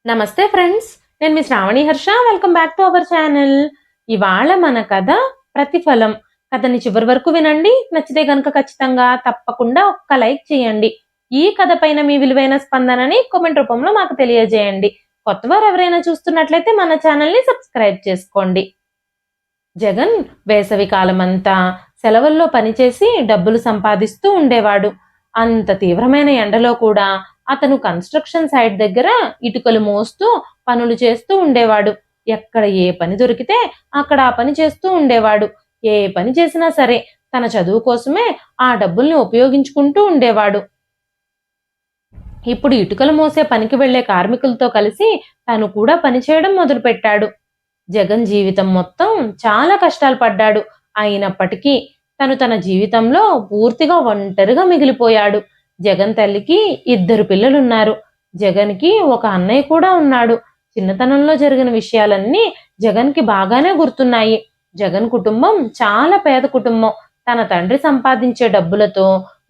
నమస్తే ఫ్రెండ్స్, నేను మీ Sravani Harsha. Welcome back to our channel. ఇవాళ మన కథ ప్రతిఫలం. కథని చివరి వరకు వినండి. నచ్చితే గనుక ఖచ్చితంగా తప్పకుండా ఒక్క లైక్ చేయండి. ఈ కథ పైన మీ విలువైన స్పందనని కామెంట్ రూపంలో మాకు తెలియజేయండి. కొత్తవారు ఎవరైనా చూస్తున్నట్లయితే మన ఛానల్ని సబ్స్క్రైబ్ చేసుకోండి. జగన్ వేసవి కాలమంతా సెలవుల్లో పనిచేసి డబ్బులు సంపాదిస్తూ ఉండేవాడు. అంత తీవ్రమైన ఎండలో కూడా అతను కన్స్ట్రక్షన్ సైట్ దగ్గర ఇటుకలు మోస్తూ పనులు చేస్తూ ఉండేవాడు. ఎక్కడ ఏ పని దొరికితే అక్కడ ఆ పని చేస్తూ ఉండేవాడు. ఏ పని చేసినా సరే తన చదువు కోసమే ఆ డబ్బుల్ని ఉపయోగించుకుంటూ ఉండేవాడు. ఇప్పుడు ఇటుకలు మోసే పనికి వెళ్లే కార్మికులతో కలిసి తను కూడా పనిచేయడం మొదలుపెట్టాడు. జగన్ జీవితం మొత్తం చాలా కష్టాలు పడ్డాడు. అయినప్పటికీ తను తన జీవితంలో పూర్తిగా ఒంటరిగా మిగిలిపోయాడు. జగన్ తల్లికి 2 పిల్లలున్నారు. జగన్కి ఒక అన్నయ్య కూడా ఉన్నాడు. చిన్నతనంలో జరిగిన విషయాలన్నీ జగన్కి బాగానే గుర్తున్నాయి. జగన్ కుటుంబం చాలా పేద కుటుంబం. తన తండ్రి సంపాదించే డబ్బులతో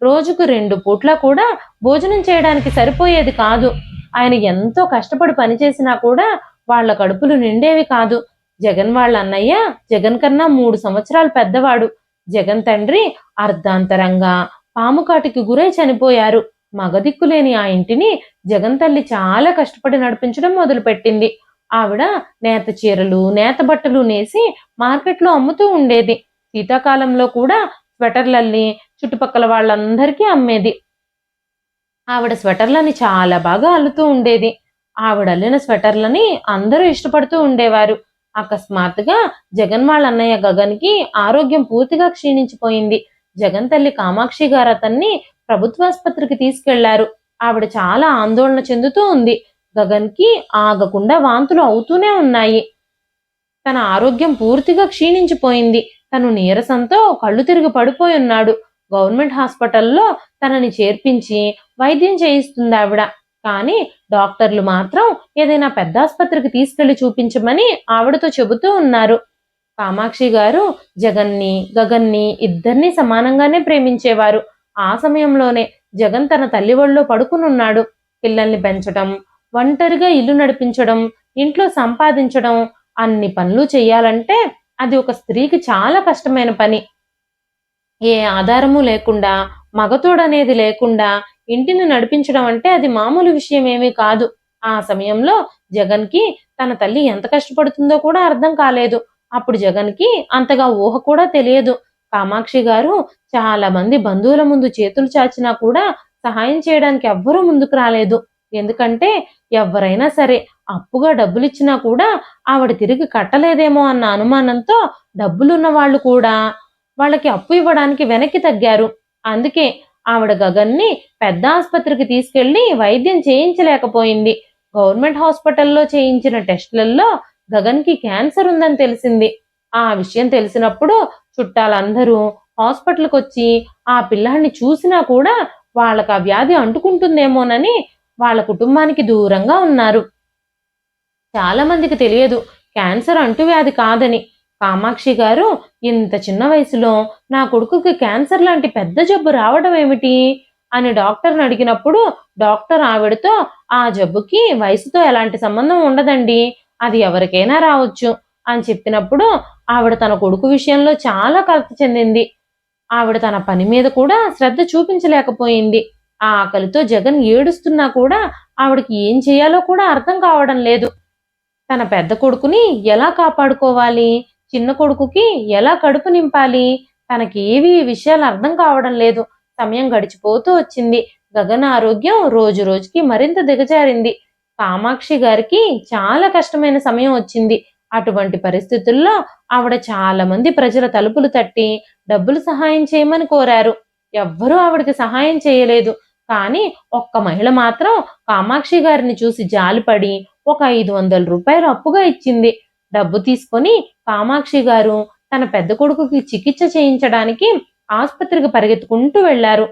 రోజుకు 2 పూట్ల కూడా భోజనం చేయడానికి సరిపోయేది కాదు. ఆయన ఎంతో కష్టపడి పనిచేసినా కూడా వాళ్ల కడుపులు నిండేవి కాదు. జగన్ వాళ్ళ అన్నయ్య జగన్ కన్నా 3 సంవత్సరాలు పెద్దవాడు. జగన్ తండ్రి అర్ధాంతరంగా పాము కాటికి గురై చనిపోయారు. మగదిక్కులేని ఆ ఇంటిని జగన్ తల్లి చాలా కష్టపడి నడిపించడం మొదలుపెట్టింది. ఆవిడ నేత చీరలు, నేత బట్టలు నేసి మార్కెట్లో అమ్ముతూ ఉండేది. శీతాకాలంలో కూడా స్వెటర్లల్ని చుట్టుపక్కల వాళ్ళందరికీ అమ్మేది. ఆవిడ స్వెటర్లని చాలా బాగా అల్లుతూ ఉండేది. ఆవిడ అల్లిన స్వెటర్లని అందరూ ఇష్టపడుతూ ఉండేవారు. అకస్మాత్తుగా జగన్ వాళ్ళ అన్నయ్య గగన్కి ఆరోగ్యం పూర్తిగా క్షీణించిపోయింది. జగన్ తల్లి కామాక్షి గారు అతన్ని ప్రభుత్వాసుపత్రికి తీసుకెళ్లారు. ఆవిడ చాలా ఆందోళన చెందుతూ ఉంది. గగన్కి ఆగకుండా వాంతులు అవుతూనే ఉన్నాయి. తన ఆరోగ్యం పూర్తిగా క్షీణించిపోయింది. తను నీరసంతో కళ్ళు తిరిగి పడిపోయి ఉన్నాడు. గవర్నమెంట్ హాస్పిటల్లో తనని చేర్పించి వైద్యం చేయిస్తుంది ఆవిడ. కానీ డాక్టర్లు మాత్రం ఏదైనా పెద్ద ఆసుపత్రికి తీసుకెళ్లి చూపించమని ఆవిడతో చెబుతూ ఉన్నారు. కామాక్షి గారు జగన్ని, గగన్ని ఇద్దరినీ సమానంగానే ప్రేమించేవారు. ఆ సమయంలోనే జగన్ తన తల్లి ఒళ్ళో పడుకునున్నాడు. పిల్లల్ని పెంచడం, ఒంటరిగా ఇల్లు నడిపించడం, ఇంట్లో సంపాదించడం, అన్ని పనులు చెయ్యాలంటే అది ఒక స్త్రీకి చాలా కష్టమైన పని. ఏ ఆధారము లేకుండా, మగతోడనేది లేకుండా ఇంటిని నడిపించడం అంటే అది మామూలు విషయం ఏమీ కాదు. ఆ సమయంలో జగన్కి తన తల్లి ఎంత కష్టపడుతుందో కూడా అర్థం కాలేదు. అప్పుడు జగన్కి అంతగా ఊహ కూడా తెలియదు. కామాక్షి గారు చాలా మంది బంధువుల ముందు చేతులు చాచినా కూడా సహాయం చేయడానికి ఎవ్వరూ ముందుకు రాలేదు. ఎందుకంటే ఎవరైనా సరే అప్పుగా డబ్బులిచ్చినా కూడా ఆవిడ తిరిగి కట్టలేదేమో అన్న అనుమానంతో డబ్బులున్న వాళ్ళు కూడా వాళ్ళకి అప్పు ఇవ్వడానికి వెనక్కి తగ్గారు. అందుకే ఆవిడ గగన్ని పెద్ద ఆసుపత్రికి తీసుకెళ్లి వైద్యం చేయించలేకపోయింది. గవర్నమెంట్ హాస్పిటల్లో చేయించిన టెస్టులలో గగన్కి క్యాన్సర్ ఉందని తెలిసింది. ఆ విషయం తెలిసినప్పుడు చుట్టాలందరూ హాస్పిటల్కి వచ్చి ఆ పిల్లాడిని చూసినా కూడా వాళ్ళకి ఆ వ్యాధి అంటుకుంటుందేమోనని వాళ్ళ కుటుంబానికి దూరంగా ఉన్నారు. చాలా మందికి తెలియదు క్యాన్సర్ అంటువ్యాధి కాదని. కామాక్షి గారు ఇంత చిన్న వయసులో నా కొడుకుకి క్యాన్సర్ లాంటి పెద్ద జబ్బు రావడం ఏమిటి అని డాక్టర్ని అడిగినప్పుడు డాక్టర్ ఆవిడతో ఆ జబ్బుకి వయసుతో ఎలాంటి సంబంధం ఉండదండి, అది ఎవరికైనా రావచ్చు అని చెప్పినప్పుడు ఆవిడ తన కొడుకు విషయంలో చాలా కలత చెందింది. ఆవిడ తన పని మీద కూడా శ్రద్ధ చూపించలేకపోయింది. ఆ ఆకలితో జగన్ ఏడుస్తున్నా కూడా ఆవిడకి ఏం చేయాలో కూడా అర్థం కావడం లేదు. తన పెద్ద కొడుకుని ఎలా కాపాడుకోవాలి, చిన్న కొడుకుకి ఎలా కడుపు నింపాలి, తనకి ఏవి విషయాలు అర్థం కావడం లేదు. సమయం గడిచిపోతూ వచ్చింది. గగన్ ఆరోగ్యం రోజు రోజుకి మరింత దిగజారింది. కామాక్షి గారికి చాలా కష్టమైన సమయం వచ్చింది. అటువంటి పరిస్థితుల్లో ఆవిడ చాలా మంది ప్రజల తలుపులు తట్టి డబ్బులు సహాయం చేయమని కోరారు. ఎవ్వరూ ఆవిడకి సహాయం చేయలేదు. కానీ ఒక్క మహిళ మాత్రం కామాక్షి గారిని చూసి జాలిపడి ఒక 500 రూపాయలు అప్పుగా ఇచ్చింది. డబ్బు తీసుకొని కామాక్షి గారు తన పెద్ద కొడుకుకి చికిత్స చేయించడానికి ఆసుపత్రికి పరిగెత్తుకుంటూ వెళ్లారు.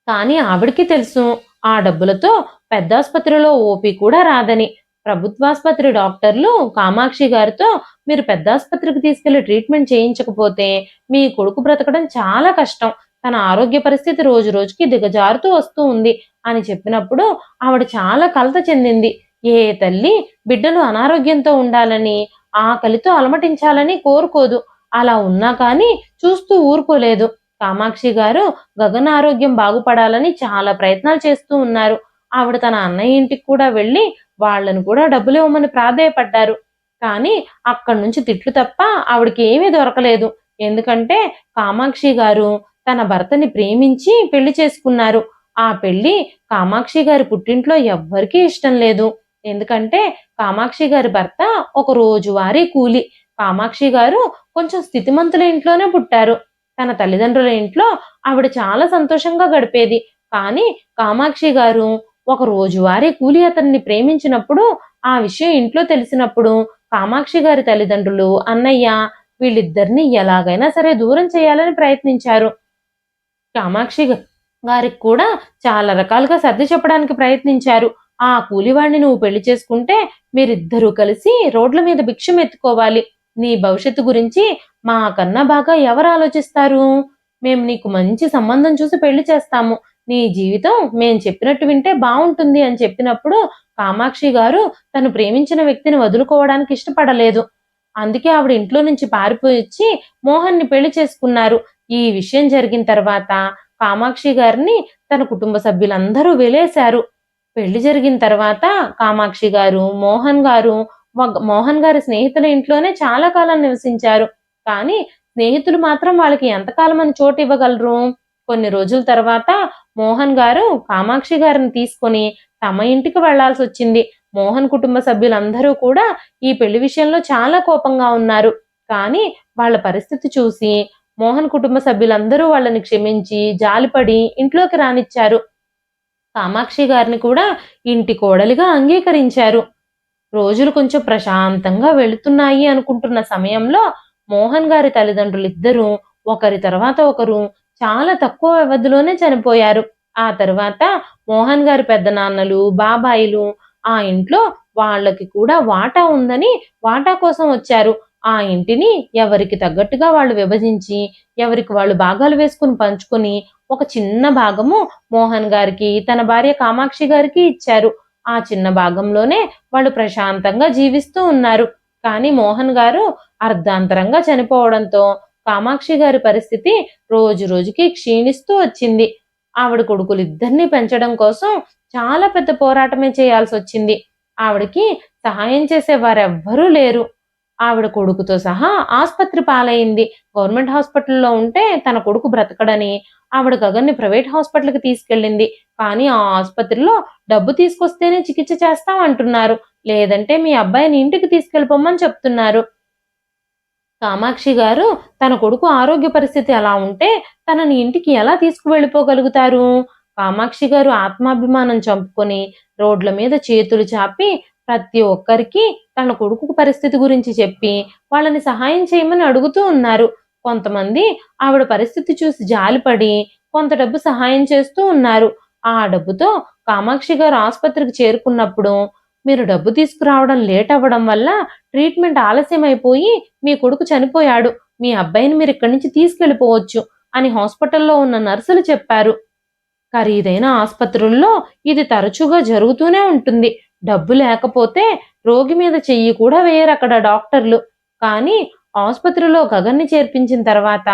కానీ ఆవిడికి తెలుసు ఆ డబ్బులతో పెద్ద ఆసుపత్రిలో ఓపీ కూడా రాదని. ప్రభుత్వాసుపత్రి డాక్టర్లు కామాక్షి గారితో మీరు పెద్ద ఆసుపత్రికి తీసుకెళ్లి ట్రీట్మెంట్ చేయించకపోతే మీ కొడుకు బ్రతకడం చాలా కష్టం, తన ఆరోగ్య పరిస్థితి రోజు రోజుకి దిగజారుతూ వస్తూ ఉంది అని చెప్పినప్పుడు ఆవిడ చాలా కలత చెందింది. ఏ తల్లి బిడ్డలు అనారోగ్యంతో ఉండాలని, ఆకలితో అలమటించాలని కోరుకోదు. అలా ఉన్నా కానీ చూస్తూ ఊరుకోలేదు. కామాక్షి గారు గగన్ ఆరోగ్యం బాగుపడాలని చాలా ప్రయత్నాలు చేస్తూ ఉన్నారు. ఆవిడ తన అన్నయ్య ఇంటికి కూడా వెళ్ళి వాళ్ళను కూడా డబ్బులివ్వమని ప్రాధేయపడ్డారు. కానీ అక్కడి నుంచి తిట్లు తప్ప ఆవిడకి ఏమీ దొరకలేదు. ఎందుకంటే కామాక్షి గారు తన భర్తని ప్రేమించి పెళ్లి చేసుకున్నారు. ఆ పెళ్లి కామాక్షి గారి పుట్టింట్లో ఎవ్వరికీ ఇష్టం లేదు. ఎందుకంటే కామాక్షి గారి భర్త ఒక రోజువారీ కూలి. కామాక్షి గారు కొంచెం స్థితిమంతుల ఇంట్లోనే పుట్టారు. తన తల్లిదండ్రుల ఇంట్లో ఆవిడ చాలా సంతోషంగా గడిపేది. కానీ కామాక్షి గారు ఒక రోజువారీ కూలి అతన్ని ప్రేమించినప్పుడు, ఆ విషయం ఇంట్లో తెలిసినప్పుడు కామాక్షి గారి తల్లిదండ్రులు, అన్నయ్య వీళ్ళిద్దరిని ఎలాగైనా సరే దూరం చేయాలని ప్రయత్నించారు. కామాక్షి గారికి కూడా చాలా రకాలుగా సర్ది చెప్పడానికి ప్రయత్నించారు. ఆ కూలివాడిని నువ్వు పెళ్లి చేసుకుంటే మీరిద్దరూ కలిసి రోడ్ల మీద భిక్షం ఎత్తుకోవాలి. నీ భవిష్యత్తు గురించి మాకన్నా బాగా ఎవరు ఆలోచిస్తారు? మేము నీకు మంచి సంబంధం చూసి పెళ్లి చేస్తాము. నీ జీవితం మేం చెప్పినట్టు వింటే బావుంటుంది అని చెప్పినప్పుడు కామాక్షి గారు తను ప్రేమించిన వ్యక్తిని వదులుకోవడానికి ఇష్టపడలేదు. అందుకే ఆవిడ ఇంట్లో నుంచి పారిపోయొచ్చి మోహన్ని పెళ్లి చేసుకున్నారు. ఈ విషయం జరిగిన తర్వాత కామాక్షి గారిని తన కుటుంబ సభ్యులందరూ వెలేశారు. పెళ్లి జరిగిన తర్వాత కామాక్షి గారు, మోహన్ గారి స్నేహితుల ఇంట్లోనే చాలా కాలం నివసించారు. కానీ స్నేహితులు మాత్రం వాళ్ళకి ఎంతకాలం అని చోటు ఇవ్వగలరు? కొన్ని రోజుల తర్వాత మోహన్ గారు కామాక్షి గారిని తీసుకొని తమ ఇంటికి వెళ్లాల్సి వచ్చింది. మోహన్ కుటుంబ సభ్యులందరూ కూడా ఈ పెళ్లి విషయంలో చాలా కోపంగా ఉన్నారు. కానీ వాళ్ళ పరిస్థితి చూసి మోహన్ కుటుంబ సభ్యులందరూ వాళ్ళని క్షమించి జాలిపడి ఇంట్లోకి రానిచ్చారు. కామాక్షి గారిని కూడా ఇంటి కోడలిగా అంగీకరించారు. రోజులు కొంచెం ప్రశాంతంగా వెళుతున్నాయి అనుకుంటున్న సమయంలో మోహన్ గారి తల్లిదండ్రులిద్దరూ ఒకరి తర్వాత ఒకరు చాలా తక్కువ వ్యవధిలోనే చనిపోయారు. ఆ తర్వాత మోహన్ గారి పెద్దనాన్నలు, బాబాయిలు ఆ ఇంట్లో వాళ్ళకి కూడా వాటా ఉందని వాటా కోసం వచ్చారు. ఆ ఇంటిని ఎవరికి తగ్గట్టుగా వాళ్ళు విభజించి, ఎవరికి వాళ్ళు భాగాలు వేసుకుని పంచుకొని, ఒక చిన్న భాగము మోహన్ గారికి, తన భార్య కామాక్షి గారికి ఇచ్చారు. ఆ చిన్న భాగంలోనే వాళ్ళు ప్రశాంతంగా జీవిస్తూ ఉన్నారు. కానీ మోహన్ గారు అర్ధాంతరంగా చనిపోవడంతో కామాక్షి గారి పరిస్థితి రోజు రోజుకి క్షీణిస్తూ వచ్చింది. ఆవిడ కొడుకులిద్దరినీ పెంచడం కోసం చాలా పెద్ద పోరాటమే చేయాల్సొచ్చింది. ఆవిడకి సహాయం చేసేవారెవ్వరూ లేరు. ఆవిడ కొడుకుతో సహా ఆస్పత్రి పాలైంది. గవర్నమెంట్ హాస్పిటల్‌లో ఉంటే తన కొడుకు బ్రతకడని ఆవిడ గగన్‌ని ప్రైవేట్ హాస్పిటల్‌కి తీసుకెళ్ళింది. కానీ ఆ ఆస్పత్రిలో డబ్బు తీసుకొస్తేనే చికిత్స చేస్తాం అంటున్నారు. లేదంటే మీ అబ్బాయిని ఇంటికి తీసుకెళ్ళిపోమని చెప్తున్నారు. కామాక్షి గారు తన కొడుకు ఆరోగ్య పరిస్థితి అలా ఉంటే తనని ఇంటికి ఎలా తీసుకువెళ్ళిపోగలుగుతారు? కామాక్షి గారు ఆత్మాభిమానం చంపుకొని రోడ్ల మీద చేతులు చాపి ప్రతి ఒక్కరికి తన కొడుకు పరిస్థితి గురించి చెప్పి వాళ్ళని సహాయం చేయమని అడుగుతూ ఉన్నారు. కొంతమంది ఆవిడ పరిస్థితి చూసి జాలిపడి కొంత డబ్బు సహాయం చేస్తూ ఉన్నారు. ఆ డబ్బుతో కామాక్షి గారు ఆస్పత్రికి చేరుకున్నప్పుడు మీరు డబ్బు తీసుకురావడం లేట్ అవ్వడం వల్ల ట్రీట్మెంట్ ఆలస్యమైపోయి మీ కొడుకు చనిపోయాడు. మీ అబ్బాయిని మీరు ఇక్కడి నుంచి తీసుకెళ్ళిపోవచ్చు అని హాస్పిటల్లో ఉన్న నర్సులు చెప్పారు. ఖరీదైన ఆస్పత్రుల్లో ఇది తరచుగా జరుగుతూనే ఉంటుంది. డబ్బు లేకపోతే రోగి మీద చెయ్యి కూడా వేయరక్కడ డాక్టర్లు. కానీ ఆస్పత్రిలో గగన్ని చేర్పించిన తర్వాత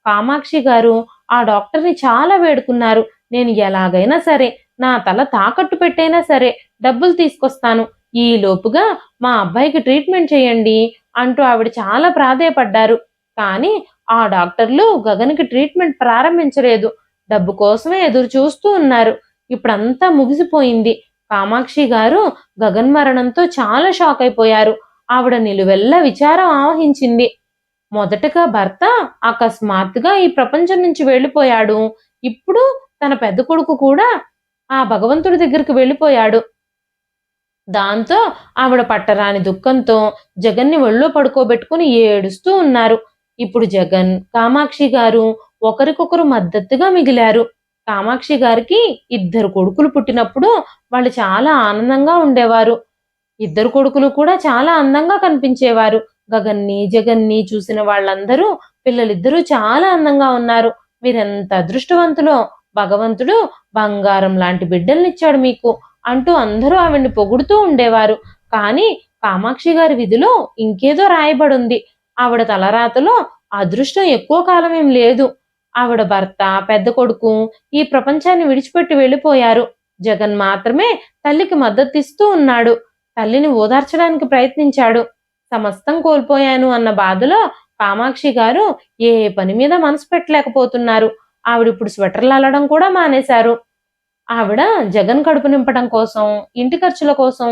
కామాక్షి గారు ఆ డాక్టర్ని చాలా వేడుకున్నారు. నేను ఎలాగైనా సరే నా తల తాకట్టు పెట్టైనా సరే డబ్బులు తీసుకొస్తాను. ఈ లోపుగా మా అబ్బాయికి ట్రీట్మెంట్ చేయండి అంటూ ఆవిడ చాలా ప్రాధేయపడ్డారు. కానీ ఆ డాక్టర్లు గగన్‌కి ట్రీట్మెంట్ ప్రారంభించలేదు. డబ్బు కోసమే ఎదురు చూస్తూ ఉన్నారు. ఇప్పుడంతా ముగిసిపోయింది. కామాక్షి గారు గగన్ మరణంతో చాలా షాక్ అయిపోయారు. ఆవిడ నిలువెల్లా విచారం ఆవహించింది. మొదటగా భర్త అకస్మాత్తుగా ఈ ప్రపంచం నుంచి వెళ్ళిపోయాడు. ఇప్పుడు తన పెద్ద కొడుకు కూడా ఆ భగవంతుడి దగ్గరికి వెళ్ళిపోయాడు. దాంతో ఆవిడ పట్టరాని దుఃఖంతో జగన్‌ని ఒళ్ళో పడుకోబెట్టుకుని ఏడుస్తూ ఉన్నారు. ఇప్పుడు జగన్, కామాక్షి గారు ఒకరికొకరు మద్దతుగా మిగిలారు. కామాక్షి గారికి ఇద్దరు కొడుకులు పుట్టినప్పుడు వాళ్ళు చాలా ఆనందంగా ఉండేవారు. ఇద్దరు కొడుకులు కూడా చాలా అందంగా కనిపించేవారు. గగన్ని, జగన్ని చూసిన వాళ్ళందరూ పిల్లలిద్దరూ చాలా అందంగా ఉన్నారు. మీరెంత అదృష్టవంతులో! భగవంతుడు బంగారం లాంటి బిడ్డల్నిచ్చాడు మీకు అంటూ అందరూ ఆవిడ్ని పొగుడుతూ ఉండేవారు. కానీ కామాక్షి గారి విధిలో ఇంకేదో రాయబడుంది. ఆవిడ తలరాతలో అదృష్టం ఎక్కువ కాలమేం లేదు. ఆవిడ భర్త, పెద్ద కొడుకు ఈ ప్రపంచాన్ని విడిచిపెట్టి వెళ్ళిపోయారు. జగన్ మాత్రమే తల్లికి మద్దతిస్తూ ఉన్నాడు. తల్లిని ఓదార్చడానికి ప్రయత్నించాడు. సమస్తం కోల్పోయాను అన్న బాధలో కామాక్షి గారు ఏ పని మీద మనసు పెట్టలేకపోతున్నారు. ఆవిడిప్పుడు స్వెటర్లు అల్లడం కూడా మానేశారు. ఆవిడ జగన్ కడుపు నింపడం కోసం, ఇంటి ఖర్చుల కోసం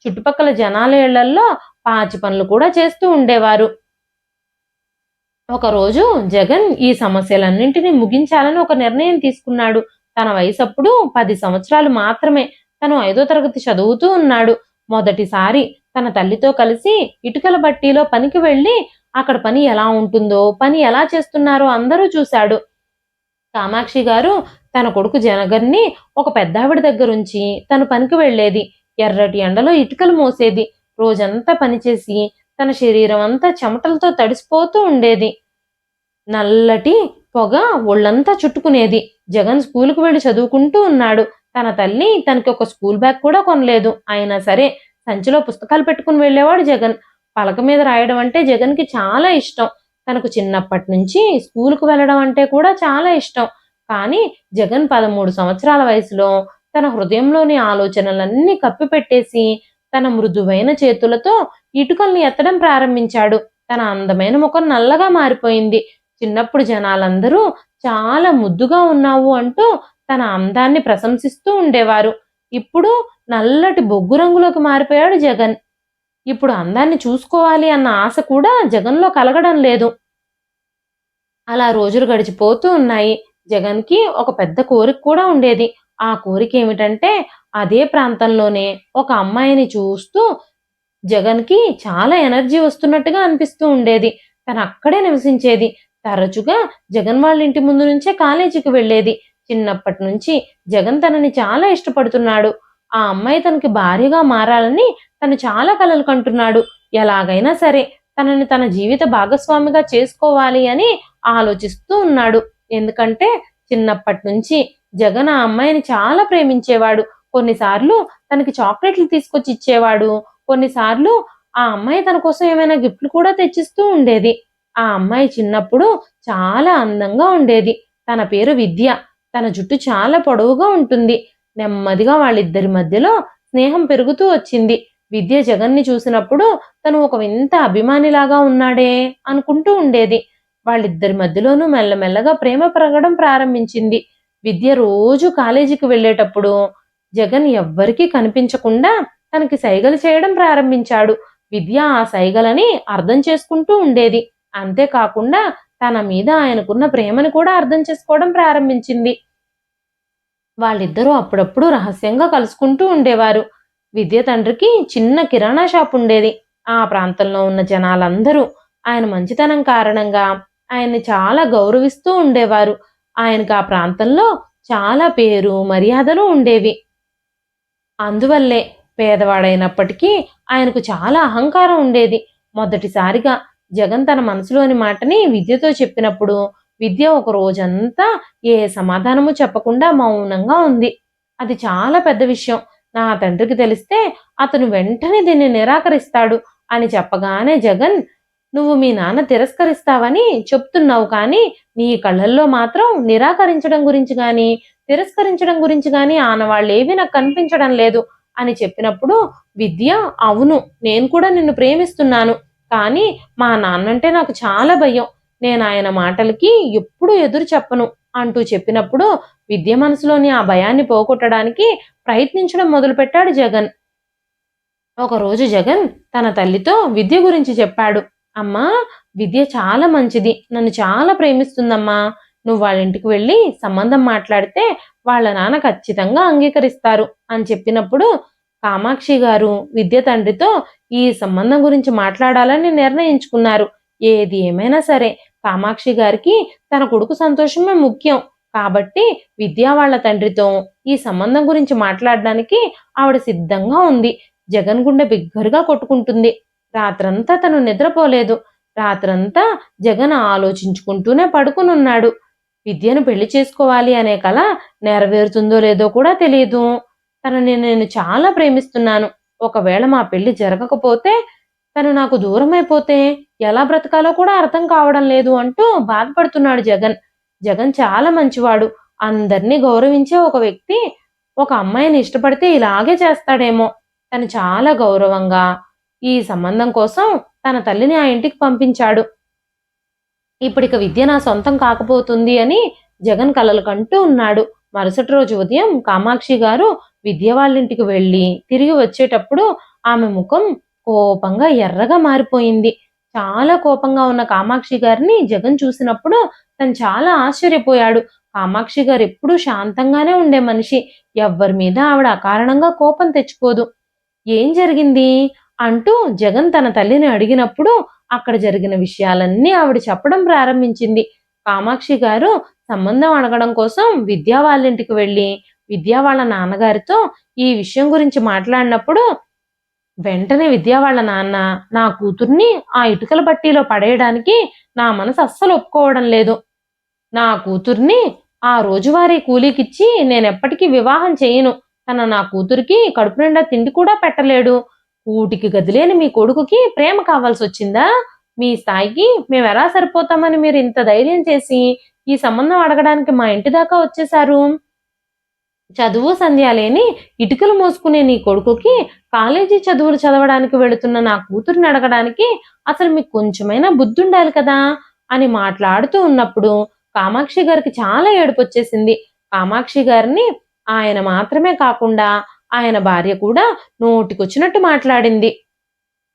చుట్టుపక్కల జనాల ఇళ్లల్లో పాచి పనులు కూడా చేస్తూ ఉండేవారు. ఒకరోజు జగన్ ఈ సమస్యలన్నింటినీ ముగించాలని ఒక నిర్ణయం తీసుకున్నాడు. తన వయసప్పుడు 10 సంవత్సరాలు మాత్రమే. తను 5వ తరగతి చదువుతూ ఉన్నాడు. మొదటిసారి తన తల్లితో కలిసి ఇటుకల బట్టీలో పనికి వెళ్లి అక్కడ పని ఎలా ఉంటుందో, పని ఎలా చేస్తున్నారో అందరూ చూశాడు. కామాక్షి గారు తన కొడుకు జగన్ని ఒక పెద్దావిడ దగ్గరుంచి తను పనికి వెళ్లేది. ఎర్రటి ఎండలో ఇటుకలు మోసేది. రోజంతా పనిచేసి తన శరీరం అంతా చెమటలతో తడిసిపోతూ ఉండేది. నల్లటి పొగ ఒళ్ళంతా చుట్టుకునేది. జగన్ స్కూలుకు వెళ్లి చదువుకుంటూ ఉన్నాడు. తన తల్లి తనకి ఒక స్కూల్ బ్యాగ్ కూడా కొనలేదు. అయినా సరే సంచిలో పుస్తకాలు పెట్టుకుని వెళ్ళేవాడు జగన్. పలక మీద రాయడం అంటే జగన్కి చాలా ఇష్టం. తనకు చిన్నప్పటి నుంచి స్కూలుకు వెళ్ళడం అంటే కూడా చాలా ఇష్టం. కానీ జగన్ 13 సంవత్సరాల వయసులో తన హృదయంలోని ఆలోచనలన్నీ కప్పిపెట్టేసి తన మృదువైన చేతులతో ఇటుకల్ని ఎత్తడం ప్రారంభించాడు. తన అందమైన ముఖం నల్లగా మారిపోయింది. చిన్నప్పుడు జనాలందరూ చాలా ముద్దుగా ఉన్నావు అంటూ తన అందాన్ని ప్రశంసిస్తూ ఉండేవారు. ఇప్పుడు నల్లటి బొగ్గు రంగులోకి మారిపోయాడు జగన్. ఇప్పుడు అందాన్ని చూసుకోవాలి అన్న ఆశ కూడా జగన్లో కలగడం లేదు. అలా రోజులు గడిచిపోతూ ఉన్నాయి. జగన్కి ఒక పెద్ద కోరిక కూడా ఉండేది. ఆ కోరిక ఏమిటంటే అదే ప్రాంతంలోనే ఒక అమ్మాయిని చూస్తూ జగన్కి చాలా ఎనర్జీ వస్తున్నట్టుగా అనిపిస్తూ ఉండేది. తను అక్కడే నివసించేది. తరచుగా జగన్ వాళ్ళ ఇంటి ముందు నుంచే కాలేజీకి వెళ్ళేది. చిన్నప్పటి నుంచి జగన్ తనని చాలా ఇష్టపడుతున్నాడు. ఆ అమ్మాయి తనకి భార్యగా మారాలని తను చాలా కలలు కంటున్నాడు. ఎలాగైనా సరే తనని తన జీవిత భాగస్వామిగా చేసుకోవాలి అని ఆలోచిస్తూ ఉన్నాడు. ఎందుకంటే చిన్నప్పటి నుంచి జగన్ ఆ అమ్మాయిని చాలా ప్రేమించేవాడు. కొన్నిసార్లు తనకి చాక్లెట్లు తీసుకొచ్చి ఇచ్చేవాడు. కొన్నిసార్లు ఆ అమ్మాయి తన కోసం ఏమైనా గిఫ్ట్లు కూడా తెచ్చిస్తూ ఉండేది. ఆ అమ్మాయి చిన్నప్పుడు చాలా అందంగా ఉండేది. తన పేరు విద్య. తన జుట్టు చాలా పొడవుగా ఉంటుంది. నెమ్మదిగా వాళ్ళిద్దరి మధ్యలో స్నేహం పెరుగుతూ వచ్చింది. విద్య జగన్ని చూసినప్పుడు తను ఒక వింత అభిమానిలాగా ఉన్నాడే అనుకుంటూ ఉండేది. వాళ్ళిద్దరి మధ్యలోనూ మెల్లమెల్లగా ప్రేమ పెరగడం ప్రారంభించింది. విద్య రోజు కాలేజీకి వెళ్ళేటప్పుడు జగన్ ఎవ్వరికీ కనిపించకుండా తనకి సైగలు చేయడం ప్రారంభించాడు. విద్య ఆ సైగలని అర్థం చేసుకుంటూ ఉండేది. అంతేకాకుండా తన మీద ఆయనకున్న ప్రేమను కూడా అర్థం చేసుకోవడం ప్రారంభించింది. వాళ్ళిద్దరూ అప్పుడప్పుడు రహస్యంగా కలుసుకుంటూ ఉండేవారు. విద్య తండ్రికి చిన్న కిరాణా షాప్ ఉండేది. ఆ ప్రాంతంలో ఉన్న జనాలందరూ ఆయన మంచితనం కారణంగా ఆయన్ని చాలా గౌరవిస్తూ ఉండేవారు. ఆయనకు ఆ ప్రాంతంలో చాలా పేరు, మర్యాదలు ఉండేవి. అందువల్లే పేదవాడైనప్పటికీ ఆయనకు చాలా అహంకారం ఉండేది. మొదటిసారిగా జగన్ తన మనసులోని మాటని విద్యతో చెప్పినప్పుడు విద్య ఒక రోజంతా ఏ సమాధానము చెప్పకుండా మౌనంగా ఉంది. అది చాలా పెద్ద విషయం. నా తండ్రికి తెలిస్తే అతను వెంటనే దీన్ని నిరాకరిస్తాడు అని చెప్పగానే జగన్, నువ్వు మీ నాన్న తిరస్కరిస్తావని చెప్తున్నావు కానీ నీ కళ్ళల్లో మాత్రం నిరాకరించడం గురించి గాని తిరస్కరించడం గురించి గాని ఆనవాళ్ళేవి నాకు కనిపించడం లేదు అని చెప్పినప్పుడు విద్య, అవును నేను కూడా నిన్ను ప్రేమిస్తున్నాను. కానీ మా నాన్నంటే నాకు చాలా భయం. నేను ఆయన మాటలకి ఎప్పుడూ ఎదురు చెప్పను అంటూ చెప్పినప్పుడు విద్య మనసులోని ఆ భయాన్ని పోగొట్టడానికి ప్రయత్నించడం మొదలుపెట్టాడు జగన్. ఒకరోజు జగన్ తన తల్లితో విద్య గురించి చెప్పాడు. అమ్మా, విద్య చాలా మంచిది. నన్ను చాలా ప్రేమిస్తుందమ్మా. నువ్వు వాళ్ళ ఇంటికి వెళ్ళి సంబంధం మాట్లాడితే వాళ్ళ నాన్న ఖచ్చితంగా అంగీకరిస్తారు అని చెప్పినప్పుడు కామాక్షి గారు విద్య తండ్రితో ఈ సంబంధం గురించి మాట్లాడాలని నిర్ణయించుకున్నారు. ఏది ఏమైనా సరే కామాక్షి గారికి తన కొడుకు సంతోషమే ముఖ్యం. కాబట్టి విద్య వాళ్ళ తండ్రితో ఈ సంబంధం గురించి మాట్లాడడానికి ఆవిడ సిద్ధంగా ఉంది. జగన్ గుండె బిగ్గరగా కొట్టుకుంటుంది. రాత్రంతా తను నిద్రపోలేదు. రాత్రంతా జగన్ ఆలోచించుకుంటూనే పడుకునున్నాడు. విద్యను పెళ్లి చేసుకోవాలి అనే కల నెరవేరుతుందో లేదో కూడా తెలియదు. తనని నేను చాలా ప్రేమిస్తున్నాను. ఒకవేళ మా పెళ్లి జరగకపోతే, తను నాకు దూరమైపోతే ఎలా బ్రతకాలో కూడా అర్థం కావడం లేదు అంటూ బాధపడుతున్నాడు జగన్. జగన్ చాలా మంచివాడు. అందరినీ గౌరవించే ఒక వ్యక్తి ఒక అమ్మాయిని ఇష్టపడితే ఇలాగే చేస్తాడేమో. తను చాలా గౌరవంగా ఈ సంబంధం కోసం తన తల్లిని ఆ ఇంటికి పంపించాడు. ఇప్పుడిక విద్య నా సొంతం కాకపోతుంది అని జగన్ కలలు కంటూ ఉన్నాడు. మరుసటి రోజు ఉదయం కామాక్షి గారు విద్య వాళ్ళింటికి వెళ్ళి తిరిగి వచ్చేటప్పుడు ఆమె ముఖం కోపంగా ఎర్రగా మారిపోయింది. చాలా కోపంగా ఉన్న కామాక్షి గారిని జగన్ చూసినప్పుడు తను చాలా ఆశ్చర్యపోయాడు. కామాక్షి గారు ఎప్పుడూ శాంతంగానే ఉండే మనిషి. ఎవ్వరి మీద ఆవిడ అకారణంగా కోపం తెచ్చుకోదు. ఏం జరిగింది అంటూ జగన్ తన తల్లిని అడిగినప్పుడు అక్కడ జరిగిన విషయాలన్నీ ఆవిడ చెప్పడం ప్రారంభించింది. కామాక్షి గారు సంబంధం అడగడం కోసం విద్యా వాళ్ళింటికి వెళ్ళి విద్యా వాళ్ళ నాన్నగారితో ఈ విషయం గురించి మాట్లాడినప్పుడు వెంటనే విద్యా వాళ్ళ నాన్న నా కూతుర్ని ఆ ఇటుకల బట్టీలో పడేయడానికి నా మనసు అస్సలు ఒప్పుకోవడం లేదు. నా కూతుర్ని ఆ రోజువారీ కూలీకిచ్చి నేనెప్పటికీ వివాహం చేయను. నా కూతురికి కడుపు నిండా తిండి కూడా పెట్టలేడు. కూటికి గదిలేని మీ కొడుకుకి ప్రేమ కావాల్సొచ్చిందా? మీ స్థాయికి మేమెలా సరిపోతామని మీరు ఇంత ధైర్యం చేసి ఈ సంబంధం అడగడానికి మా ఇంటి దాకా వచ్చేశారు. చదువు సంధ్య లేని ఇటుకలు మోసుకునే నీ కొడుకుకి కాలేజీ చదువులు చదవడానికి వెళుతున్న నా కూతుర్ని అడగడానికి అసలు మీకు కొంచెమైనా బుద్ధి ఉండాలి కదా అని మాట్లాడుతూ ఉన్నప్పుడు కామాక్షి గారికి చాలా ఏడుపొచ్చేసింది. కామాక్షి గారిని ఆయన మాత్రమే కాకుండా ఆయన భార్య కూడా నోటికొచ్చినట్టు మాట్లాడింది.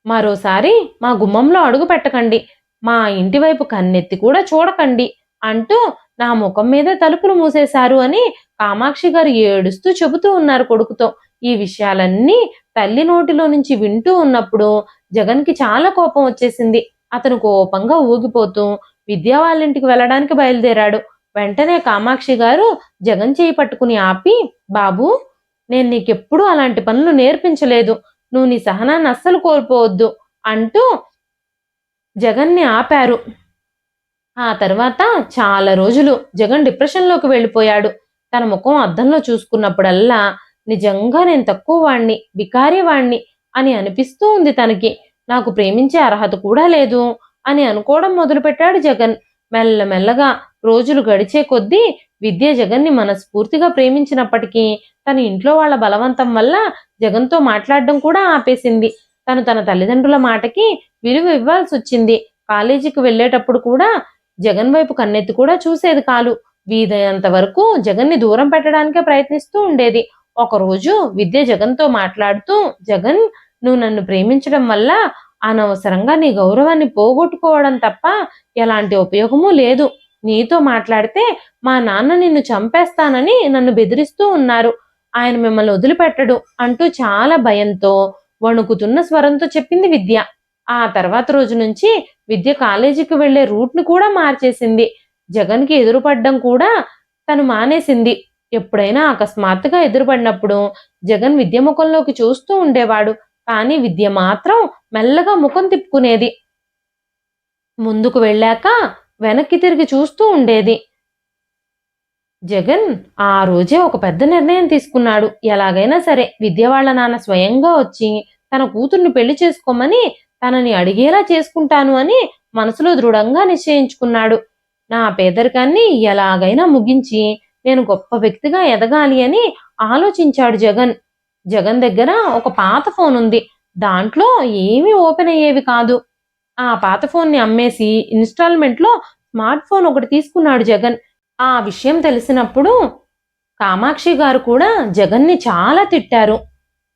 మరోసారి మా గుమ్మంలో అడుగు పెట్టకండి, మా ఇంటి వైపు కన్నెత్తి కూడా చూడకండి అంటూ నా ముఖం మీద తలుపులు మూసేశారు అని కామాక్షి గారు ఏడుస్తూ చెబుతూ ఉన్నారు కొడుకుతో. ఈ విషయాలన్నీ తల్లి నోటిలో నుంచి వింటూ ఉన్నప్పుడు జగన్కి చాలా కోపం వచ్చేసింది. అతను కోపంగా ఊగిపోతూ విద్యా వాళ్ళింటికి వెళ్ళడానికి బయలుదేరాడు. వెంటనే కామాక్షి గారు జగన్ చేయి పట్టుకుని ఆపి, బాబు, నేను నీకెప్పుడూ అలాంటి పనులు నేర్పించలేదు. నువ్వు నీ సహనాన్ని అస్సలు కోల్పోవద్దు అంటూ జగన్ని ఆపారు. ఆ తర్వాత చాలా రోజులు జగన్ డిప్రెషన్లోకి వెళ్ళిపోయాడు. తన ముఖం అద్దంలో చూసుకున్నప్పుడల్లా నిజంగా నేను తక్కువ వాణ్ణి, బికారి వాణ్ణి అని అనిపిస్తూ ఉంది తనకి. నాకు ప్రేమించే అర్హత కూడా లేదు అని అనుకోవడం మొదలుపెట్టాడు జగన్. మెల్లమెల్లగా రోజులు గడిచే కొద్దీ విద్య జగన్ని మనస్ఫూర్తిగా ప్రేమించినప్పటికీ తన ఇంట్లో వాళ్ళ బలవంతం వల్ల జగన్తో మాట్లాడడం కూడా ఆపేసింది. తన తల్లిదండ్రుల మాటకి విలువ ఇవ్వాల్సి వచ్చింది. కాలేజీకి వెళ్ళేటప్పుడు కూడా జగన్ వైపు కన్నెత్తి కూడా చూసేది కాదు. వీలైనంత వరకు జగన్ని దూరం పెట్టడానికే ప్రయత్నిస్తూ ఉండేది. ఒకరోజు విద్య జగన్తో మాట్లాడుతూ, జగన్, నువ్వు నన్ను ప్రేమించడం వల్ల అనవసరంగా నీ గౌరవాన్ని పోగొట్టుకోవడం తప్ప ఎలాంటి ఉపయోగమూ లేదు. నీతో మాట్లాడితే మా నాన్న నిన్ను చంపేస్తానని నన్ను బెదిరిస్తూ ఉన్నారు. ఆయన మిమ్మల్ని వదిలిపెట్టడు అంటూ చాలా భయంతో వణుకుతున్న స్వరంతో చెప్పింది విద్య. ఆ తర్వాత రోజు నుంచి విద్య కాలేజీకి వెళ్లే రూట్ను కూడా మార్చేసింది. జగన్కి ఎదురుపడ్డం కూడా తను మానేసింది. ఎప్పుడైనా అకస్మాత్తుగా ఎదురుపడినప్పుడు జగన్ విద్య ముఖంలోకి చూస్తూ ఉండేవాడు. కానీ విద్య మాత్రం మెల్లగా ముఖం తిప్పుకునేది. ముందుకు వెళ్ళాక వెనక్కి తిరిగి చూస్తూ ఉండేది. జగన్ ఆ రోజే ఒక పెద్ద నిర్ణయం తీసుకున్నాడు. ఎలాగైనా సరే విద్య వాళ్ళ నాన్న స్వయంగా వచ్చి తన కూతుర్ని పెళ్లి చేసుకోమని తనని అడిగేలా చేసుకుంటాను అని మనసులో దృఢంగా నిశ్చయించుకున్నాడు. నా పేదరికాన్ని ఎలాగైనా ముగించి నేను గొప్ప వ్యక్తిగా ఎదగాలి అని ఆలోచించాడు జగన్. జగన్ దగ్గర ఒక పాత ఫోన్ ఉంది. దాంట్లో ఏమీ ఓపెన్ అయ్యేవి కాదు. ఆ పాత ఫోన్ని అమ్మేసి ఇన్స్టాల్మెంట్లో స్మార్ట్ ఫోన్ ఒకటి తీసుకున్నాడు జగన్. ఆ విషయం తెలిసినప్పుడు కామాక్షి గారు కూడా జగన్ని చాలా తిట్టారు.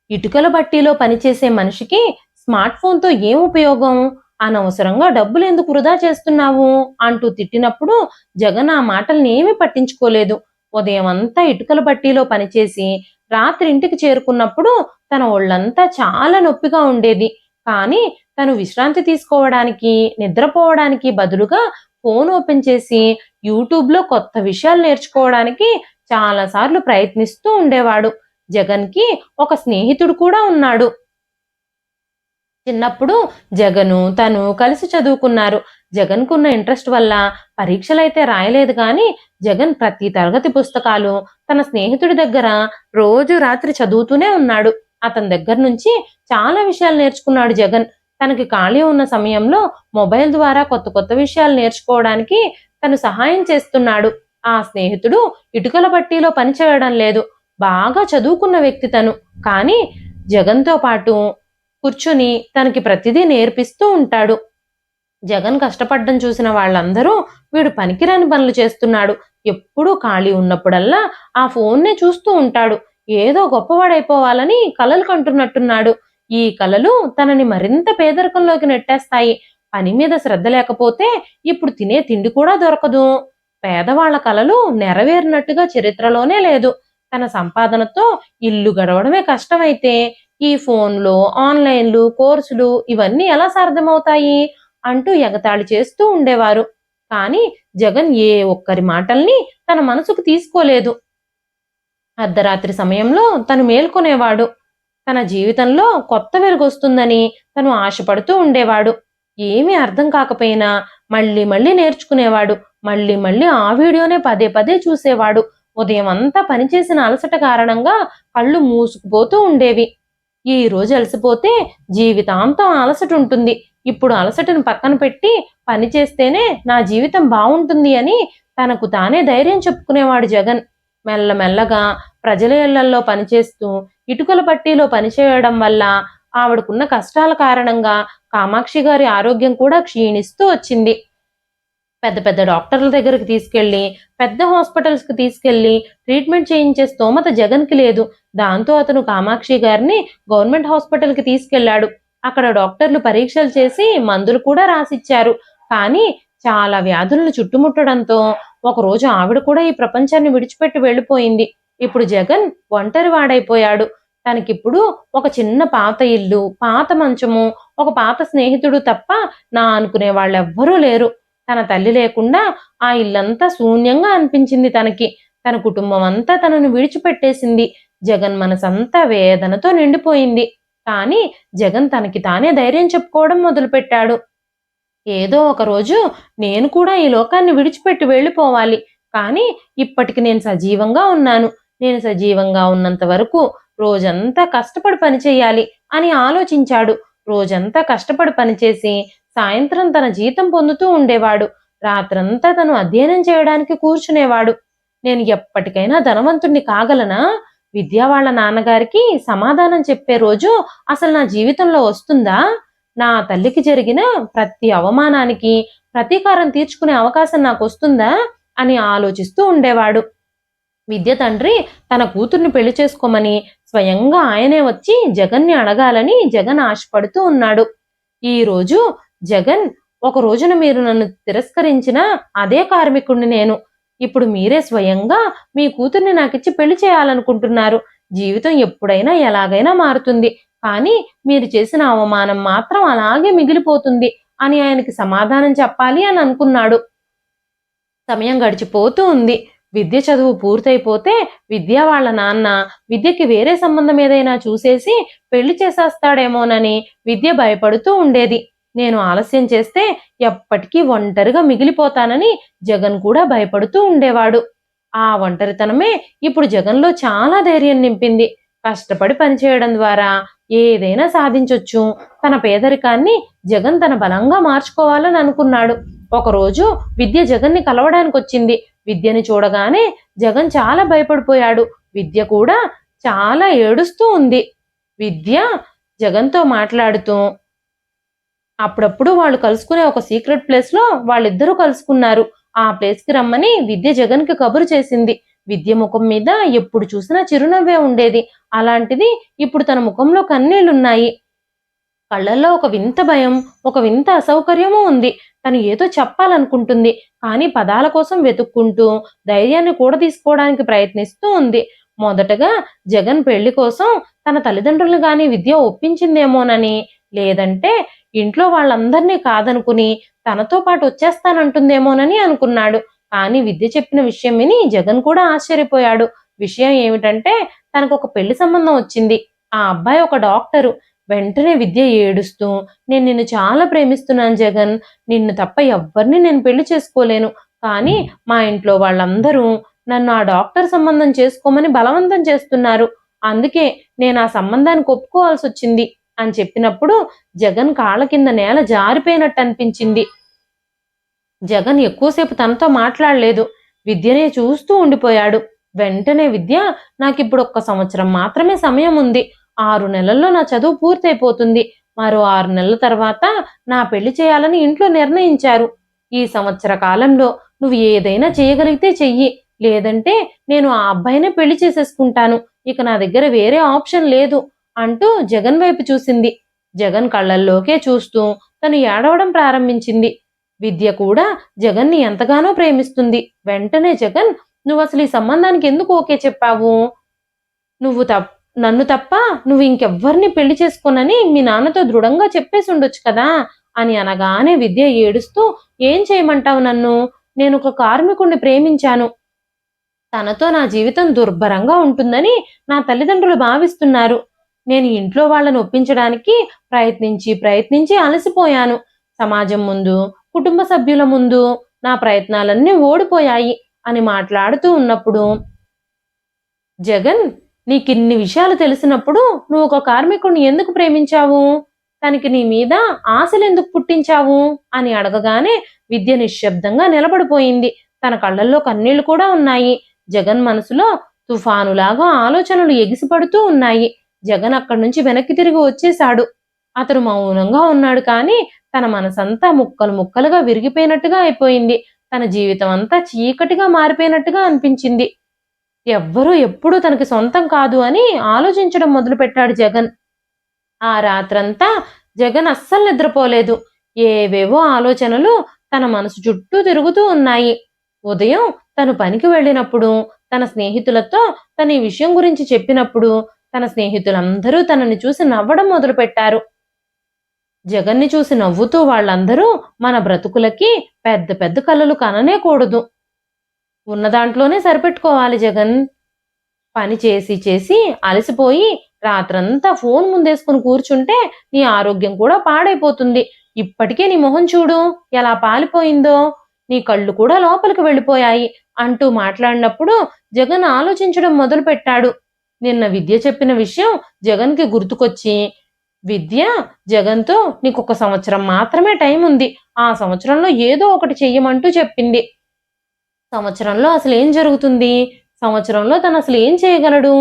ఇటుకల బట్టీలో పనిచేసే మనిషికి స్మార్ట్ ఫోన్తో ఏం ఉపయోగం, అనవసరంగా డబ్బులు ఎందుకు వృధా చేస్తున్నావు అంటూ తిట్టినప్పుడు జగన్ ఆ మాటల్ని ఏమీ పట్టించుకోలేదు. ఉదయం అంతా ఇటుకల బట్టీలో పనిచేసి రాత్రి ఇంటికి చేరుకున్నప్పుడు తన ఒళ్ళంతా చాలా నొప్పిగా ఉండేది. కానీ తను విశ్రాంతి తీసుకోవడానికి, నిద్రపోవడానికి బదులుగా ఫోన్ ఓపెన్ చేసి యూట్యూబ్లో కొత్త విషయాలు నేర్చుకోవడానికి చాలాసార్లు ప్రయత్నిస్తూ ఉండేవాడు. జగన్కి ఒక స్నేహితుడు కూడా ఉన్నాడు. చిన్నప్పుడు జగను తను కలిసి చదువుకున్నారు. జగన్కున్న ఇంట్రెస్ట్ వల్ల పరీక్షలైతే రాయలేదు కానీ జగన్ ప్రతి తరగతి పుస్తకాలు తన స్నేహితుడి దగ్గర రోజు రాత్రి చదువుతూనే ఉన్నాడు. అతని దగ్గర నుంచి చాలా విషయాలు నేర్చుకున్నాడు జగన్. తనకి ఖాళీ ఉన్న సమయంలో మొబైల్ ద్వారా కొత్త కొత్త విషయాలు నేర్చుకోవడానికి తను సహాయం చేస్తున్నాడు. ఆ స్నేహితుడు ఇటుకల బట్టీలో పని చేయడం లేదు, బాగా చదువుకున్న వ్యక్తి తను. కానీ జగన్తో పాటు కూర్చుని తనకి ప్రతిదీ నేర్పిస్తూ ఉంటాడు. జగన్ కష్టపడ్డం చూసిన వాళ్ళందరూ వీడు పనికిరాని పనులు చేస్తున్నాడు, ఎప్పుడూ ఖాళీ ఉన్నప్పుడల్లా ఆ ఫోన్నే చూస్తూ ఉంటాడు, ఏదో గొప్పవాడైపోవాలని కలలు కంటున్నట్టున్నాడు. ఈ కలలు తనని మరింత పేదరికంలోకి నెట్టేస్తాయి. పని మీద శ్రద్ధ లేకపోతే ఇప్పుడు తినే తిండి కూడా దొరకదు. పేదవాళ్ల కలలు నెరవేరినట్టుగా చరిత్రలోనే లేదు. తన సంపాదనతో ఇల్లు గడవడమే కష్టమైతే ఈ ఫోన్లు, ఆన్లైన్లు, కోర్సులు ఇవన్నీ ఎలా సాధ్యమవుతాయి అంటూ ఎగతాళి చేస్తూ ఉండేవారు. కానీ జగన్ ఏ ఒక్కరి మాటల్ని తన మనసుకు తీసుకోలేదు. అర్ధరాత్రి సమయంలో తను మేల్కొనేవాడు. తన జీవితంలో కొత్త వెలుగొస్తుందని తను ఆశపడుతూ ఉండేవాడు. ఏమీ అర్థం కాకపోయినా మళ్ళీ మళ్ళీ నేర్చుకునేవాడు. మళ్ళీ మళ్ళీ ఆ వీడియోనే పదే పదే చూసేవాడు. ఉదయం అంతా పనిచేసిన అలసట కారణంగా కళ్ళు మూసుకుపోతూ ఉండేవి. ఈ రోజు అలసిపోతే జీవితాంతం అలసట ఉంటుంది, ఇప్పుడు అలసటను పక్కన పెట్టి పని చేస్తేనే నా జీవితం బాగుంటుంది అని తనకు తానే ధైర్యం చెప్పుకునేవాడు జగన్. మెల్లమెల్లగా ప్రజల ఇళ్లల్లో పనిచేస్తూ ఇటుకల పట్టీలో పనిచేయడం వల్ల ఆవిడకున్న కష్టాల కారణంగా కామాక్షి గారి ఆరోగ్యం కూడా క్షీణిస్తూ వచ్చింది. పెద్ద పెద్ద డాక్టర్ల దగ్గరికి తీసుకెళ్లి, పెద్ద హాస్పిటల్స్కి తీసుకెళ్లి ట్రీట్మెంట్ చేయించే స్తోమత జగన్కి లేదు. దాంతో అతను కామాక్షి గారిని గవర్నమెంట్ హాస్పిటల్కి తీసుకెళ్లాడు. అక్కడ డాక్టర్లు పరీక్షలు చేసి మందులు కూడా రాసిచ్చారు. కానీ చాలా వ్యాధులను చుట్టుముట్టడంతో ఒకరోజు ఆవిడ కూడా ఈ ప్రపంచాన్ని విడిచిపెట్టి వెళ్ళిపోయింది. ఇప్పుడు జగన్ ఒంటరి వాడైపోయాడు. తనకిప్పుడు ఒక చిన్న పాత ఇల్లు, పాత మంచము, ఒక పాత స్నేహితుడు తప్ప నా అనుకునే వాళ్ళెవ్వరూ లేరు. తన తల్లి లేకుండా ఆ ఇల్లంతా శూన్యంగా అనిపించింది తనకి. తన కుటుంబం అంతా తనను విడిచిపెట్టేసింది. జగన్ మనసంతా వేదనతో నిండిపోయింది. కానీ జగన్ తనకి తానే ధైర్యం చెప్పుకోవడం మొదలుపెట్టాడు. ఏదో ఒక రోజు నేను కూడా ఈ లోకాన్ని విడిచిపెట్టి వెళ్ళిపోవాలి. కానీ ఇప్పటికి నేను సజీవంగా ఉన్నాను. నేను సజీవంగా ఉన్నంత వరకు రోజంతా కష్టపడి పనిచేయాలి అని ఆలోచించాడు. రోజంతా కష్టపడి పనిచేసి సాయంత్రం తన జీతం పొందుతూ ఉండేవాడు. రాత్రంతా తను అధ్యయనం చేయడానికి కూర్చునేవాడు. నేను ఎప్పటికైనా ధనవంతుణ్ణి కాగలనా? విద్య వాళ్ళ నాన్నగారికి సమాధానం చెప్పే రోజు అసలు నా జీవితంలో వస్తుందా? నా తల్లికి జరిగిన ప్రతి అవమానానికి ప్రతీకారం తీర్చుకునే అవకాశం నాకు వస్తుందా అని ఆలోచిస్తూ ఉండేవాడు. విద్య తండ్రి తన కూతుర్ని పెళ్లి చేసుకోమని స్వయంగా ఆయనే వచ్చి జగన్ని అడగాలని జగన్ ఆశపడుతూ ఉన్నాడు. ఈ రోజు జగన్, ఒక రోజున మీరు నన్ను తిరస్కరించిన అదే కార్మికుణ్ణి నేను. ఇప్పుడు మీరే స్వయంగా మీ కూతుర్ని నాకిచ్చి పెళ్లి చేయాలనుకుంటున్నారు. జీవితం ఎప్పుడైనా ఎలాగైనా మారుతుంది, కానీ మీరు చేసిన అవమానం మాత్రం అలాగే మిగిలిపోతుంది అని ఆయనకి సమాధానం చెప్పాలి అని అనుకున్నాడు. సమయం గడిచిపోతూ ఉంది. విద్య చదువు పూర్తయిపోతే విద్య వాళ్ళ నాన్న విద్యకి వేరే సంబంధం ఏదైనా చూసేసి పెళ్లి చేసేస్తాడేమోనని విద్య భయపడుతూ ఉండేది. నేను ఆలస్యం చేస్తే ఎప్పటికీ ఒంటరిగా మిగిలిపోతానని జగన్ కూడా భయపడుతూ ఉండేవాడు. ఆ ఒంటరితనమే ఇప్పుడు జగన్లో చాలా ధైర్యం నింపింది. కష్టపడి పనిచేయడం ద్వారా ఏదైనా సాధించొచ్చు. తన పేదరికాన్ని జగన్ తన బలంగా మార్చుకోవాలని అనుకున్నాడు. ఒకరోజు విద్య జగన్ని కలవడానికి వచ్చింది. విద్యని చూడగానే జగన్ చాలా భయపడిపోయాడు. విద్య కూడా చాలా ఏడుస్తూ ఉంది. విద్య జగన్తో మాట్లాడుతూ, అప్పుడప్పుడు వాళ్ళు కలుసుకునే ఒక సీక్రెట్ ప్లేస్ లో వాళ్ళిద్దరూ కలుసుకున్నారు. ఆ ప్లేస్ కి రమ్మని విద్య జగన్ కి కబురు చేసింది. విద్య ముఖం మీద ఎప్పుడు చూసినా చిరునవ్వే ఉండేది. అలాంటిది ఇప్పుడు తన ముఖంలో కన్నీళ్లున్నాయి. కళ్ళల్లో ఒక వింత భయం, ఒక వింత అసౌకర్యము ఉంది. తను ఏదో చెప్పాలనుకుంటుంది, కానీ పదాల కోసం వెతుక్కుంటూ ధైర్యాన్ని కూడా తీసుకోవడానికి ప్రయత్నిస్తూ ఉంది. మొదటగా జగన్ పెళ్లి కోసం తన తల్లిదండ్రులు గాని విద్య ఒప్పించిందేమోనని, లేదంటే ఇంట్లో వాళ్ళందరినీ కాదనుకుని తనతో పాటు వచ్చేస్తానంటుందేమోనని అనుకున్నాడు. కానీ విద్య చెప్పిన విషయం విని జగన్ కూడా ఆశ్చర్యపోయాడు. విషయం ఏమిటంటే తనకు ఒక పెళ్లి సంబంధం వచ్చింది. ఆ అబ్బాయి ఒక డాక్టరు. వెంటనే విద్య ఏడుస్తూ, "నేను నిన్ను చాలా ప్రేమిస్తున్నాను జగన్. నిన్ను తప్ప ఎవ్వరిని నేను పెళ్లి చేసుకోలేను. కానీ మా ఇంట్లో వాళ్ళందరూ నన్ను ఆ డాక్టర్ సంబంధం చేసుకోమని బలవంతం చేస్తున్నారు. అందుకే నేను ఆ సంబంధానికి ఒప్పుకోవాల్సొచ్చింది" అని చెప్పినప్పుడు జగన్ కాళ్ళ కింద నేల జారిపోయినట్టు అనిపించింది. జగన్ ఎక్కువసేపు తనతో మాట్లాడలేదు. విద్యనే చూస్తూ ఉండిపోయాడు. వెంటనే విద్య, "నాకిప్పుడు ఒక్క సంవత్సరం మాత్రమే సమయం ఉంది. 6 నెలల్లో నా చదువు పూర్తయిపోతుంది. మరో 6 నెలల తర్వాత నా పెళ్లి చేయాలని ఇంట్లో నిర్ణయించారు. ఈ సంవత్సర కాలంలో నువ్వు ఏదైనా చేయగలిగితే చెయ్యి. లేదంటే నేను ఆ అబ్బాయినే పెళ్లి చేసేసుకుంటాను. ఇక నా దగ్గర వేరే ఆప్షన్ లేదు" అంటూ జగన్ వైపు చూసింది. జగన్ కళ్ళల్లోకే చూస్తూ తను ఏడవడం ప్రారంభించింది. విద్య కూడా జగన్‌ని ఎంతగానో ప్రేమిస్తుంది. వెంటనే జగన్, "నువ్వసలు ఈ సంబంధానికి ఎందుకు ఓకే చెప్పావు? నువ్వు నన్ను తప్ప నువ్వు ఇంకెవ్వరిని పెళ్లి చేసుకోనని మీ నాన్నతో దృఢంగా చెప్పేసుండొచ్చు కదా" అని అనగానే విద్య ఏడుస్తూ, "ఏం చేయమంటావు నన్ను? నేనొక కార్మికుడిని ప్రేమించాను. తనతో నా జీవితం దుర్భరంగా ఉంటుందని నా తల్లిదండ్రులు భావిస్తున్నారు. నేను ఇంట్లో వాళ్ళని ఒప్పించడానికి ప్రయత్నించి అలసిపోయాను. సమాజం ముందు, కుటుంబ సభ్యుల ముందు నా ప్రయత్నాలన్నీ ఓడిపోయాయి" అని మాట్లాడుతూ ఉన్నప్పుడు, "జగన్, నీకిన్ని విషయాలు తెలిసినప్పుడు నువ్వు ఒక కార్మికుడిని ఎందుకు ప్రేమించావు? తనకి నీ మీద ఆశలెందుకు పుట్టించావు" అని అడగగానే విద్య నిశ్శబ్దంగా నిలబడిపోయింది. తన కళ్ళల్లో కన్నీళ్లు కూడా ఉన్నాయి. జగన్ మనసులో తుఫానులాగా ఆలోచనలు ఎగిసిపడుతూ ఉన్నాయి. జగన్ అక్కడి నుంచి వెనక్కి తిరిగి వచ్చేశాడు. అతడు మౌనంగా ఉన్నాడు, కానీ తన మనసంతా ముక్కలు ముక్కలుగా విరిగిపోయినట్టుగా అయిపోయింది. తన జీవితం అంతా చీకటిగా మారిపోయినట్టుగా అనిపించింది. ఎవ్వరూ ఎప్పుడూ తనకి సొంతం కాదు అని ఆలోచించడం మొదలుపెట్టాడు జగన్. ఆ రాత్రంతా జగన్ అస్సలు నిద్రపోలేదు. ఏవేవో ఆలోచనలు తన మనసు చుట్టూ తిరుగుతూ ఉన్నాయి. ఉదయం తను పనికి వెళ్ళినప్పుడు, తన స్నేహితులతో తను ఈ విషయం గురించి చెప్పినప్పుడు, తన స్నేహితులందరూ తనని చూసి నవ్వడం మొదలుపెట్టారు. జగన్ని చూసి నవ్వుతూ వాళ్ళందరూ, "మన బ్రతుకులకి పెద్ద పెద్ద కలలు కననే కూడదు. ఉన్న దాంట్లోనే సరిపెట్టుకోవాలి జగన్. పని చేసి చేసి అలసిపోయి రాత్రంతా ఫోన్ ముందేసుకుని కూర్చుంటే నీ ఆరోగ్యం కూడా పాడైపోతుంది. ఇప్పటికే నీ మొహం చూడు ఎలా పాలిపోయిందో. నీ కళ్ళు కూడా లోపలికి వెళ్ళిపోయాయి" అంటూ మాట్లాడినప్పుడు జగన్ ఆలోచించడం మొదలుపెట్టాడు. నిన్న విద్య చెప్పిన విషయం జగన్‌కి గుర్తుకొచ్చి, "విద్య, జగన్‌తో నీకొక సంవత్సరం మాత్రమే టైం ఉంది. ఆ సంవత్సరంలో ఏదో ఒకటి చెయ్యమంటూ చెప్పింది. సంవత్సరంలో అసలేం జరుగుతుంది? సంవత్సరంలో తనసలు ఏం చేయగలడు?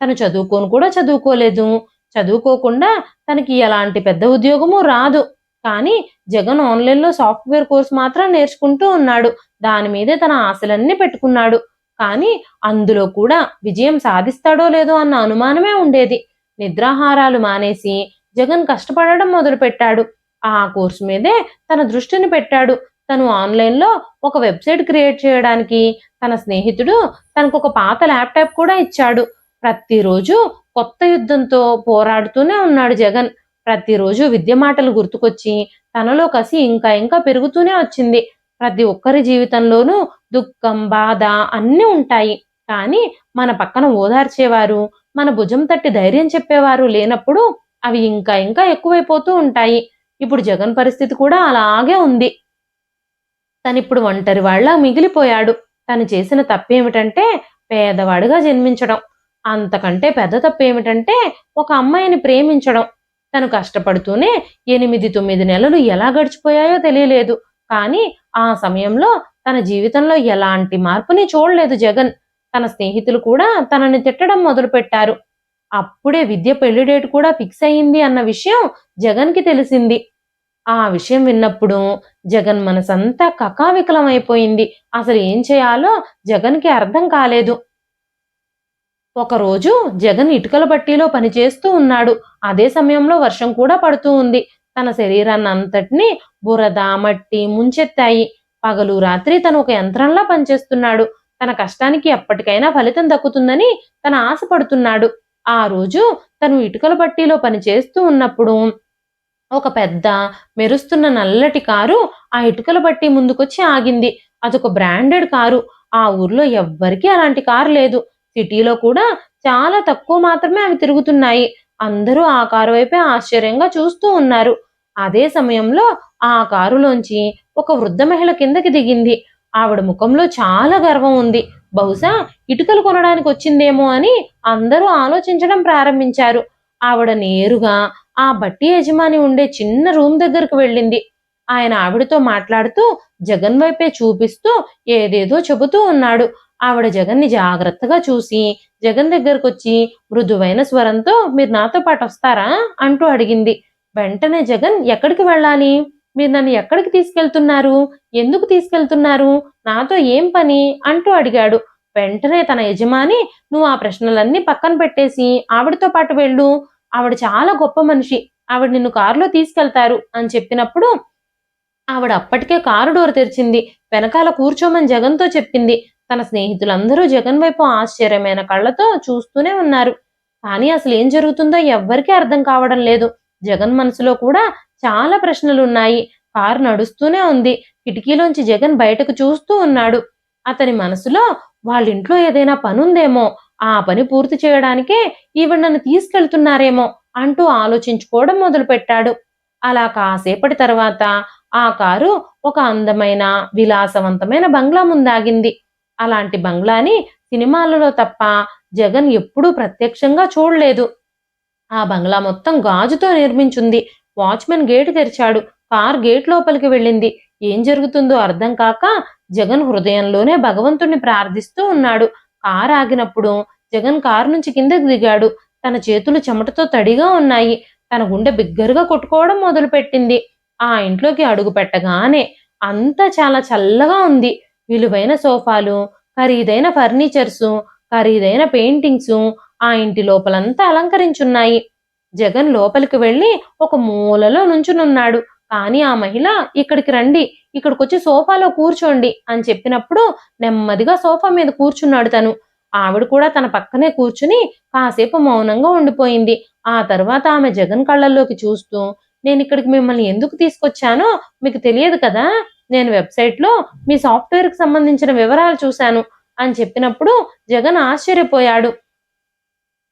తను చదువుకోను కూడా చదువుకోలేదు. చదువుకోకుండా తనకి ఎలాంటి పెద్ద ఉద్యోగమూ రాదు. కానీ జగన్ ఆన్‌లైన్‌లో సాఫ్ట్‌వేర్ కోర్స్ మాత్రం నేర్చుకుంటూ ఉన్నాడు. దాని మీదే తన ఆశలన్నీ పెట్టుకున్నాడు. కానీ అందులో కూడా విజయం సాధిస్తాడో లేదో అన్న అనుమానమే ఉండేది. నిద్రాహారాలు మానేసి జగన్ కష్టపడడం మొదలుపెట్టాడు. ఆ కోర్స్ మీదే తన దృష్టిని పెట్టాడు. తను ఆన్‌లైన్‌లో ఒక వెబ్‌సైట్ క్రియేట్ చేయడానికి తన స్నేహితుడు తనకొక పాత ల్యాప్‌టాప్ కూడా ఇచ్చాడు. ప్రతిరోజు కొత్త యుద్ధంతో పోరాడుతూనే ఉన్నాడు జగన్. ప్రతిరోజు విద్య మాటలు గుర్తుకొచ్చి తనలో కసి ఇంకా ఇంకా పెరుగుతూనే వచ్చింది. ప్రతి ఒక్కరి జీవితంలోనూ దుఃఖం, బాధ అన్నీ ఉంటాయి. కానీ మన పక్కన ఓదార్చేవారు, మన భుజం తట్టి ధైర్యం చెప్పేవారు లేనప్పుడు అవి ఇంకా ఇంకా ఎక్కువైపోతూ ఉంటాయి. ఇప్పుడు జగన్ పరిస్థితి కూడా అలాగే ఉంది. తనిప్పుడు ఒంటరివాడిలా మిగిలిపోయాడు. తను చేసిన తప్పేమిటంటే పేదవాడిగా జన్మించడం. అంతకంటే పెద్ద తప్పేమిటంటే ఒక అమ్మాయిని ప్రేమించడం. తను కష్టపడుతూనే 8, 9 నెలలు ఎలా గడిచిపోయాయో తెలియలేదు. కానీ ఆ సమయంలో తన జీవితంలో ఎలాంటి మార్పుని చూడలేదు జగన్. తన స్నేహితులు కూడా తనని తిట్టడం మొదలుపెట్టారు. అప్పుడే విద్య పెళ్లి డేట్ కూడా ఫిక్స్ అయింది అన్న విషయం జగన్‌కి తెలిసింది. ఆ విషయం విన్నప్పుడు జగన్ మనసంతా కకావికలమైపోయింది. అసలు ఏం చేయాలో జగన్‌కి అర్థం కాలేదు. ఒకరోజు జగన్ ఇటుకల బట్టీలో పనిచేస్తూ ఉన్నాడు. అదే సమయంలో వర్షం కూడా పడుతూ ఉంది. తన శరీరాన్నంతటినీ బురద, మట్టి ముంచెత్తాయి. పగలు రాత్రి తను ఒక యంత్రంలా పనిచేస్తున్నాడు. తన కష్టానికి ఎప్పటికైనా ఫలితం దక్కుతుందని తను ఆశపడుతున్నాడు. ఆ రోజు తను ఇటుకల బట్టీలో పనిచేస్తూ ఉన్నప్పుడు ఒక పెద్ద మెరుస్తున్న నల్లటి కారు ఆ ఇటుకల బట్టి ముందుకొచ్చి ఆగింది. అదొక బ్రాండెడ్ కారు. ఆ ఊర్లో ఎవ్వరికీ అలాంటి కారు లేదు. సిటీలో కూడా చాలా తక్కువ మాత్రమే అవి తిరుగుతున్నాయి. అందరూ ఆ కారు వైపే ఆశ్చర్యంగా చూస్తూ ఉన్నారు. అదే సమయంలో ఆ కారులోంచి ఒక వృద్ధ మహిళ కిందకి దిగింది. ఆవిడ ముఖంలో చాలా గర్వం ఉంది. బహుశా ఇటుకలు కొనడానికి వచ్చిందేమో అని అందరూ ఆలోచించడం ప్రారంభించారు. ఆవిడ నేరుగా ఆ బట్టి యజమాని ఉండే చిన్న రూమ్ దగ్గరకు వెళ్ళింది. ఆయన ఆవిడతో మాట్లాడుతూ జగన్ వైపే చూపిస్తూ ఏదేదో చెబుతూ ఉన్నాడు. ఆవిడ జగన్ని జాగ్రత్తగా చూసి జగన్ దగ్గరకొచ్చి మృదువైన స్వరంతో మీరు నాతో పాటు వస్తారా అంటూ అడిగింది. వెంటనే జగన్ ఎక్కడికి వెళ్ళాలి? మీరు నన్ను ఎక్కడికి తీసుకెళ్తున్నారు? ఎందుకు తీసుకెళ్తున్నారు? నాతో ఏం పని? అంటూ అడిగాడు. వెంటనే తన యజమాని నువ్వు ఆ ప్రశ్నలన్నీ పక్కన పెట్టేసి ఆవిడతో పాటు వెళ్ళు. ఆవిడ చాలా గొప్ప మనిషి. ఆవిడ నిన్ను కారులో తీసుకెళ్తారు అని చెప్పినప్పుడు ఆవిడ అప్పటికే కారు డోర్ తెరిచింది. వెనకాల కూర్చోమని జగన్‌తో చెప్పింది. తన స్నేహితులందరూ జగన్ వైపు ఆశ్చర్యమైన కళ్ళతో చూస్తూనే ఉన్నారు. కానీ అసలేం జరుగుతుందో ఎవ్వరికీ అర్థం కావడం లేదు. జగన్ మనసులో కూడా చాలా ప్రశ్నలున్నాయి. కారు నడుస్తూనే ఉంది. కిటికీలోంచి జగన్ బయటకు చూస్తూ ఉన్నాడు. అతని మనసులో వాళ్ళింట్లో ఏదైనా పనుందేమో, ఆ పని పూర్తి చేయడానికే ఈవిడ నన్ను తీసుకెళ్తున్నారేమో అంటూ ఆలోచించుకోవడం మొదలుపెట్టాడు. అలా కాసేపటి తర్వాత ఆ కారు ఒక అందమైన, విలాసవంతమైన బంగ్లా ముందాగింది. అలాంటి బంగ్లాని సినిమాలలో తప్ప జగన్ ఎప్పుడూ ప్రత్యక్షంగా చూడలేదు. ఆ బంగ్లా మొత్తం గాజుతో నిర్మించుంది. వాచ్‌మెన్ గేటు తెరిచాడు. కారు గేట్ లోపలికి వెళ్ళింది. ఏం జరుగుతుందో అర్థం కాక జగన్ హృదయంలోనే భగవంతుణ్ణి ప్రార్థిస్తూ ఉన్నాడు. కారు ఆగినప్పుడు జగన్ కారు నుంచి కిందకి దిగాడు. తన చేతులు చెమటతో తడిగా ఉన్నాయి. తన గుండె బిగ్గరగా కొట్టుకోవడం మొదలుపెట్టింది. ఆ ఇంట్లోకి అడుగు పెట్టగానే అంతా చాలా చల్లగా ఉంది. విలువైన సోఫాలు, ఖరీదైన ఫర్నిచర్సు, ఖరీదైన పెయింటింగ్సు ఆ ఇంటి లోపలంతా అలంకరించున్నాయి. జగన్ లోపలికి వెళ్లి ఒక మూలలో నుంచునున్నాడు. కానీ ఆ మహిళ ఇక్కడికి రండి, ఇక్కడికొచ్చి సోఫాలో కూర్చోండి అని చెప్పినప్పుడు నెమ్మదిగా సోఫా మీద కూర్చున్నాడు తను. ఆవిడ కూడా తన పక్కనే కూర్చుని కాసేపు మౌనంగా ఉండిపోయింది. ఆ తర్వాత ఆమె జగన్ కళ్ళల్లోకి చూస్తూ నేనిక్కడికి మిమ్మల్ని ఎందుకు తీసుకొచ్చానో మీకు తెలియదు కదా! నేను వెబ్‌సైట్‌లో మీ సాఫ్ట్‌వేర్‌కి సంబంధించిన వివరాలు చూశాను అని చెప్పినప్పుడు జగన్ ఆశ్చర్యపోయాడు.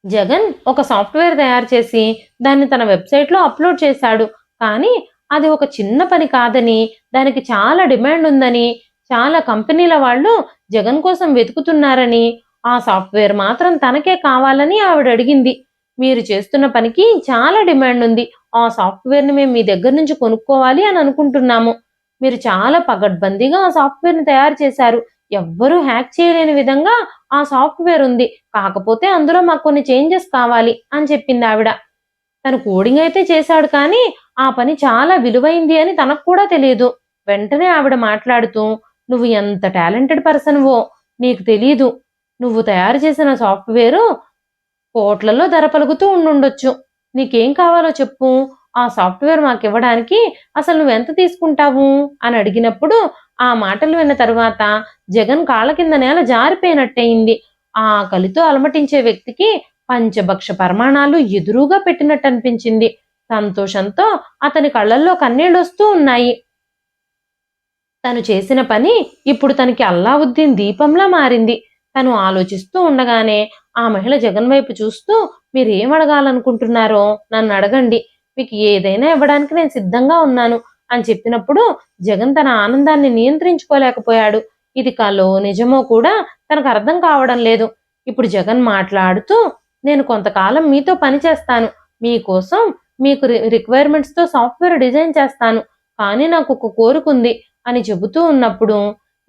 జగన్ ఒక సాఫ్ట్‌వేర్ తయారు చేసి దాన్ని తన వెబ్‌సైట్‌లో అప్‌లోడ్ చేశాడు. కానీ అది ఒక చిన్న పని కాదని, దానికి చాలా డిమాండ్ ఉందని, చాలా కంపెనీల వాళ్ళు జగన్ కోసం వెతుకుతున్నారని, ఆ సాఫ్ట్‌వేర్ మాత్రం తనకే కావాలని ఆవిడ అడిగింది. మీరు చేస్తున్న పనికి చాలా డిమాండ్ ఉంది. ఆ సాఫ్ట్‌వేర్‌ని మేము మీ దగ్గర నుంచి కొనుక్కోవాలి అని అనుకుంటున్నాము. మీరు చాలా పగడ్బందీగా ఆ సాఫ్ట్‌వేర్‌ని తయారు చేశారు. ఎవ్వరూ హ్యాక్ చేయలేని విధంగా ఆ సాఫ్ట్‌వేర్ ఉంది. కాకపోతే అందులో మాకు కొన్ని చేంజెస్ కావాలి అని చెప్పిందావిడ. తను కోడింగ్ అయితే చేశాడు కానీ, ఆ పని చాలా విలువైంది అని తనకు కూడా తెలీదు. వెంటనే ఆవిడ మాట్లాడుతూ, "నువ్వు ఎంత టాలెంటెడ్ పర్సన్‌వో నీకు తెలీదు. నువ్వు తయారు చేసిన సాఫ్ట్‌వేరు కోట్లలో ధర పలుకుతూ ఉండుండొచ్చు. నీకేం కావాలో చెప్పు. ఆ సాఫ్ట్‌వేర్ మాకివ్వడానికి అసలు నువ్వెంత తీసుకుంటావు?" అని అడిగినప్పుడు, ఆ మాటలు విన్న తరువాత జగన్ కాళ్ళ కింద నేల జారిపోయినట్టయింది. ఆకలితో అలమటించే వ్యక్తికి పంచభక్ష పరమాణాలు ఎదురుగా పెట్టినట్టనిపించింది. సంతోషంతో అతని కళ్ళల్లో కన్నీళ్లొస్తూ ఉన్నాయి. తను చేసిన పని ఇప్పుడు తనకి అల్లావుద్దీన్ దీపంలా మారింది. తను ఆలోచిస్తూ ఉండగానే ఆ మహిళ జగన్ వైపు చూస్తూ మీరేం అడగాలనుకుంటున్నారో నన్నడగండి. మీకు ఏదైనా ఇవ్వడానికి నేను సిద్ధంగా ఉన్నాను అని చెప్పినప్పుడు జగన్ తన ఆనందాన్ని నియంత్రించుకోలేకపోయాడు. ఇది కలో, నిజమో కూడా తనకు అర్థం కావడం లేదు. ఇప్పుడు జగన్ మాట్లాడుతూ నేను కొంతకాలం మీతో పని చేస్తాను. మీకోసం మీకు రిక్వైర్మెంట్స్‌తో సాఫ్ట్‌వేర్ డిజైన్ చేస్తాను. కానీ నాకొక కోరికుంది అని చెబుతూ ఉన్నప్పుడు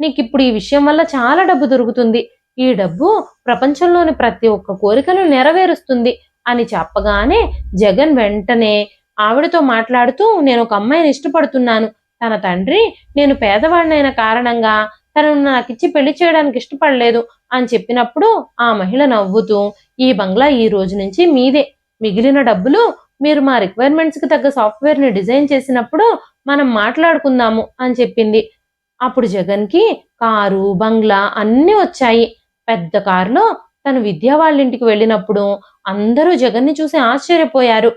నీకిప్పుడు ఈ విషయం వల్ల చాలా డబ్బు దొరుకుతుంది. ఈ డబ్బు ప్రపంచంలోని ప్రతి ఒక్క కోరికను నెరవేరుస్తుంది అని చెప్పగానే జగన్ వెంటనే ఆవిడతో మాట్లాడుతూ నేనొక అమ్మాయిని ఇష్టపడుతున్నాను. తన తండ్రి నేను పేదవాడినైన కారణంగా తనను నాకిచ్చి పెళ్లి చేయడానికి ఇష్టపడలేదు అని చెప్పినప్పుడు ఆ మహిళ నవ్వుతూ ఈ బంగ్లా ఈ రోజు నుంచి మీదే. మిగిలిన డబ్బులు మీరు మా రిక్వైర్మెంట్స్‌కి తగ్గ సాఫ్ట్‌వేర్‌ని డిజైన్ చేసినప్పుడు మనం మాట్లాడుకుందాము అని చెప్పింది. అప్పుడు జగన్‌కి కారు, బంగ్లా అన్నీ వచ్చాయి. పెద్ద కారులో తను విద్య వాళ్ళింటికి వెళ్ళినప్పుడు అందరూ జగన్‌ని చూసి ఆశ్చర్యపోయారు.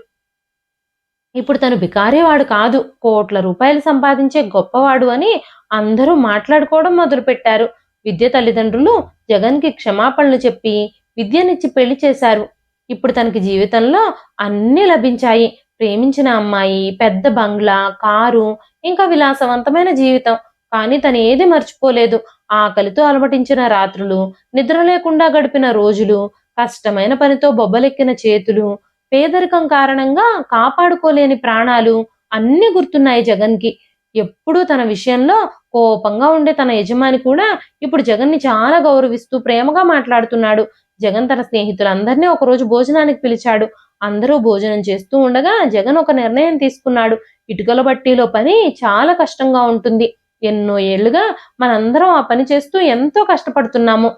ఇప్పుడు తను బికారివాడు కాదు, కోట్ల రూపాయలు సంపాదించే గొప్పవాడు అని అందరూ మాట్లాడుకోవడం మొదలుపెట్టారు. విద్య తల్లిదండ్రులు జగన్‌కి క్షమాపణలు చెప్పి విద్యనిచ్చి పెళ్లి చేశారు. ఇప్పుడు తనకి జీవితంలో అన్నీ లభించాయి. ప్రేమించిన అమ్మాయి, పెద్ద బంగ్లా, కారు, ఇంకా విలాసవంతమైన జీవితం. కానీ తనేది మర్చిపోలేదు. ఆకలితో అలమటించిన రాత్రులు, నిద్ర లేకుండా గడిపిన రోజులు, కష్టమైన పనితో బొబ్బలెక్కిన చేతులు, పేదరికం కారణంగా కాపాడుకోలేని ప్రాణాలు అన్నీ గుర్తున్నాయి జగన్‌కి. ఎప్పుడూ తన విషయంలో కోపంగా ఉండే తన యజమాని కూడా ఇప్పుడు జగన్‌ని చాలా గౌరవిస్తూ ప్రేమగా మాట్లాడుతున్నాడు. జగన్ తన స్నేహితులందరినీ ఒకరోజు భోజనానికి పిలిచాడు. అందరూ భోజనం చేస్తూ ఉండగా జగన్ ఒక నిర్ణయం తీసుకున్నాడు. ఇటుకల బట్టీలో పని చాలా కష్టంగా ఉంటుంది. ఎన్నో ఏళ్లుగా మనందరం ఆ పని చేస్తూ ఎంతో కష్టపడుతున్నాము.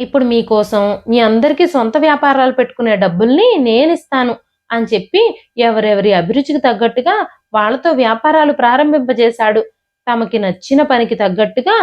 ఇప్పుడు మీకోసం మీ అందరికీ సొంత వ్యాపారాలు పెట్టుకునే డబ్బుల్ని నేనిస్తాను అని చెప్పి ఎవరెవరి అభిరుచికి తగ్గట్టుగా వాళ్ళతో వ్యాపారాలు ప్రారంభింపజేశాడు. తమకి నచ్చిన పనికి తగ్గట్టుగా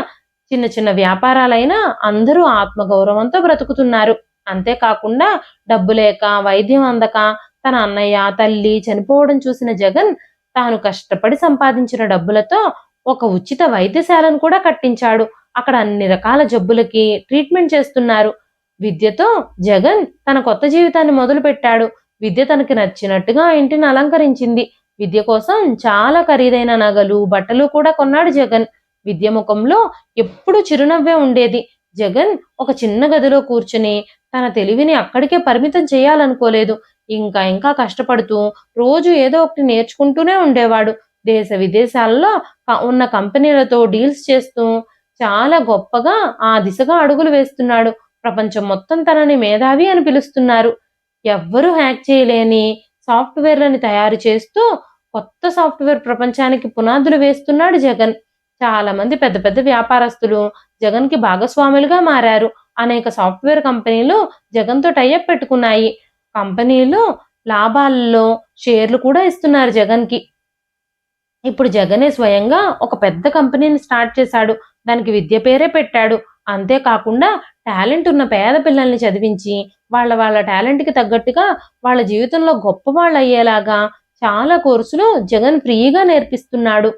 చిన్న చిన్న వ్యాపారాలైనా అందరూ ఆత్మగౌరవంతో బ్రతుకుతున్నారు. అంతేకాకుండా డబ్బు లేక, వైద్యం అందక తన అన్నయ్య, తల్లి చనిపోవడం చూసిన జగన్ తాను కష్టపడి సంపాదించిన డబ్బులతో ఒక ఉచిత వైద్యశాలను కూడా కట్టించాడు. అక్కడ అన్ని రకాల జబ్బులకి ట్రీట్మెంట్ చేస్తున్నారు. విద్యతో జగన్ తన కొత్త జీవితాన్ని మొదలుపెట్టాడు. విద్య తనకి నచ్చినట్టుగా ఆ ఇంటిని అలంకరించింది. విద్య కోసం చాలా ఖరీదైన నగలు, బట్టలు కూడా కొన్నాడు జగన్. విద్య ముఖంలో ఎప్పుడూ చిరునవ్వే ఉండేది. జగన్ ఒక చిన్న గదిలో కూర్చుని తన తెలివిని అక్కడికే పరిమితం చేయాలనుకోలేదు. ఇంకా ఇంకా కష్టపడుతూ రోజు ఏదో ఒకటి నేర్చుకుంటూనే ఉండేవాడు. దేశ విదేశాల్లో ఉన్న కంపెనీలతో డీల్స్ చేస్తూ చాలా గొప్పగా ఆ దిశగా అడుగులు వేస్తున్నాడు. ప్రపంచం మొత్తం తనని మేధావి అని పిలుస్తున్నారు. ఎవ్వరూ హ్యాక్ చేయలేని సాఫ్ట్‌వేర్‌లని తయారు చేస్తూ కొత్త సాఫ్ట్‌వేర్ ప్రపంచానికి పునాదులు వేస్తున్నాడు జగన్. చాలా మంది పెద్ద పెద్ద వ్యాపారస్తులు జగన్‌కి భాగస్వాములుగా మారారు. అనేక సాఫ్ట్‌వేర్ కంపెనీలు జగన్‌తో టై అప్ పెట్టుకున్నాయి. కంపెనీలు లాభాల్లో షేర్లు కూడా ఇస్తున్నారు జగన్‌కి. ఇప్పుడు జగనే స్వయంగా ఒక పెద్ద కంపెనీని స్టార్ట్ చేశాడు. దానికి విద్య పేరే పెట్టాడు. అంతేకాకుండా టాలెంట్ ఉన్న పేద పిల్లల్ని చదివించి వాళ్ళ టాలెంట్‌కి తగ్గట్టుగా వాళ్ళ జీవితంలో గొప్పవాళ్ళయ్యేలాగా చాలా కోర్సులు జగన్ ఫ్రీగా నేర్పిస్తున్నాడు.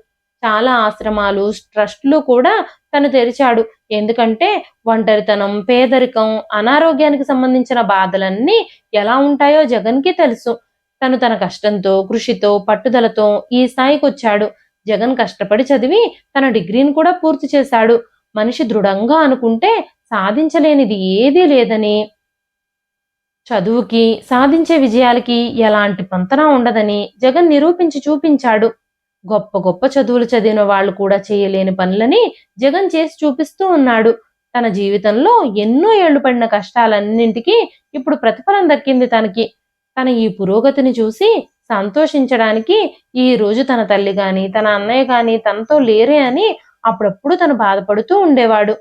చాలా ఆశ్రమాలు, ట్రస్ట్‌లు కూడా తను తెరిచాడు. ఎందుకంటే ఒంటరితనం, పేదరికం, అనారోగ్యానికి సంబంధించిన బాధలన్నీ ఎలా ఉంటాయో జగన్‌కి తెలుసు. తను తన కష్టంతో, కృషితో, పట్టుదలతో ఈ స్థాయికొచ్చాడు. జగన్ కష్టపడి చదివి తన డిగ్రీని కూడా పూర్తి చేశాడు. మనిషి దృఢంగా అనుకుంటే సాధించలేనిది ఏదీ లేదని, చదువుకి, సాధించే విజయాలకి ఎలాంటి పొంతన ఉండదని జగన్ నిరూపించి చూపించాడు. గొప్ప గొప్ప చదువులు చదివిన వాళ్ళు కూడా చేయలేని పనులని జగన్ చేసి చూపిస్తూ ఉన్నాడు. తన జీవితంలో ఎన్నో ఏళ్లు పడిన కష్టాలన్నింటికీ ఇప్పుడు ప్రతిఫలం దక్కింది తనకి. తన ఈ పురోగతిని చూసి సంతోషించడానికి ఈ రోజు తన తల్లి గాని, తన అన్నయ్య గాని తనతో లేరే అని అప్పుడప్పుడు తను బాధపడుతూ ఉండేవాడు.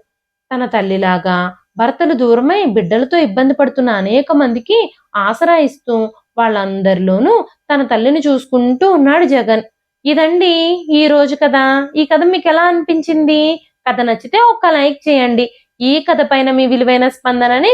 తన తల్లిలాగా భర్తలు దూరమై బిడ్డలతో ఇబ్బంది పడుతున్న అనేక మందికి ఆసరా ఇస్తూ వాళ్ళందరిలోనూ తన తల్లిని చూసుకుంటూ ఉన్నాడు జగన్. ఇదండి ఈ రోజు కథ. ఈ కథ మీకెలా అనిపించింది? కథ నచ్చితే ఒక్క లైక్ చేయండి. ఈ కథ పైన మీ విలువైన స్పందనని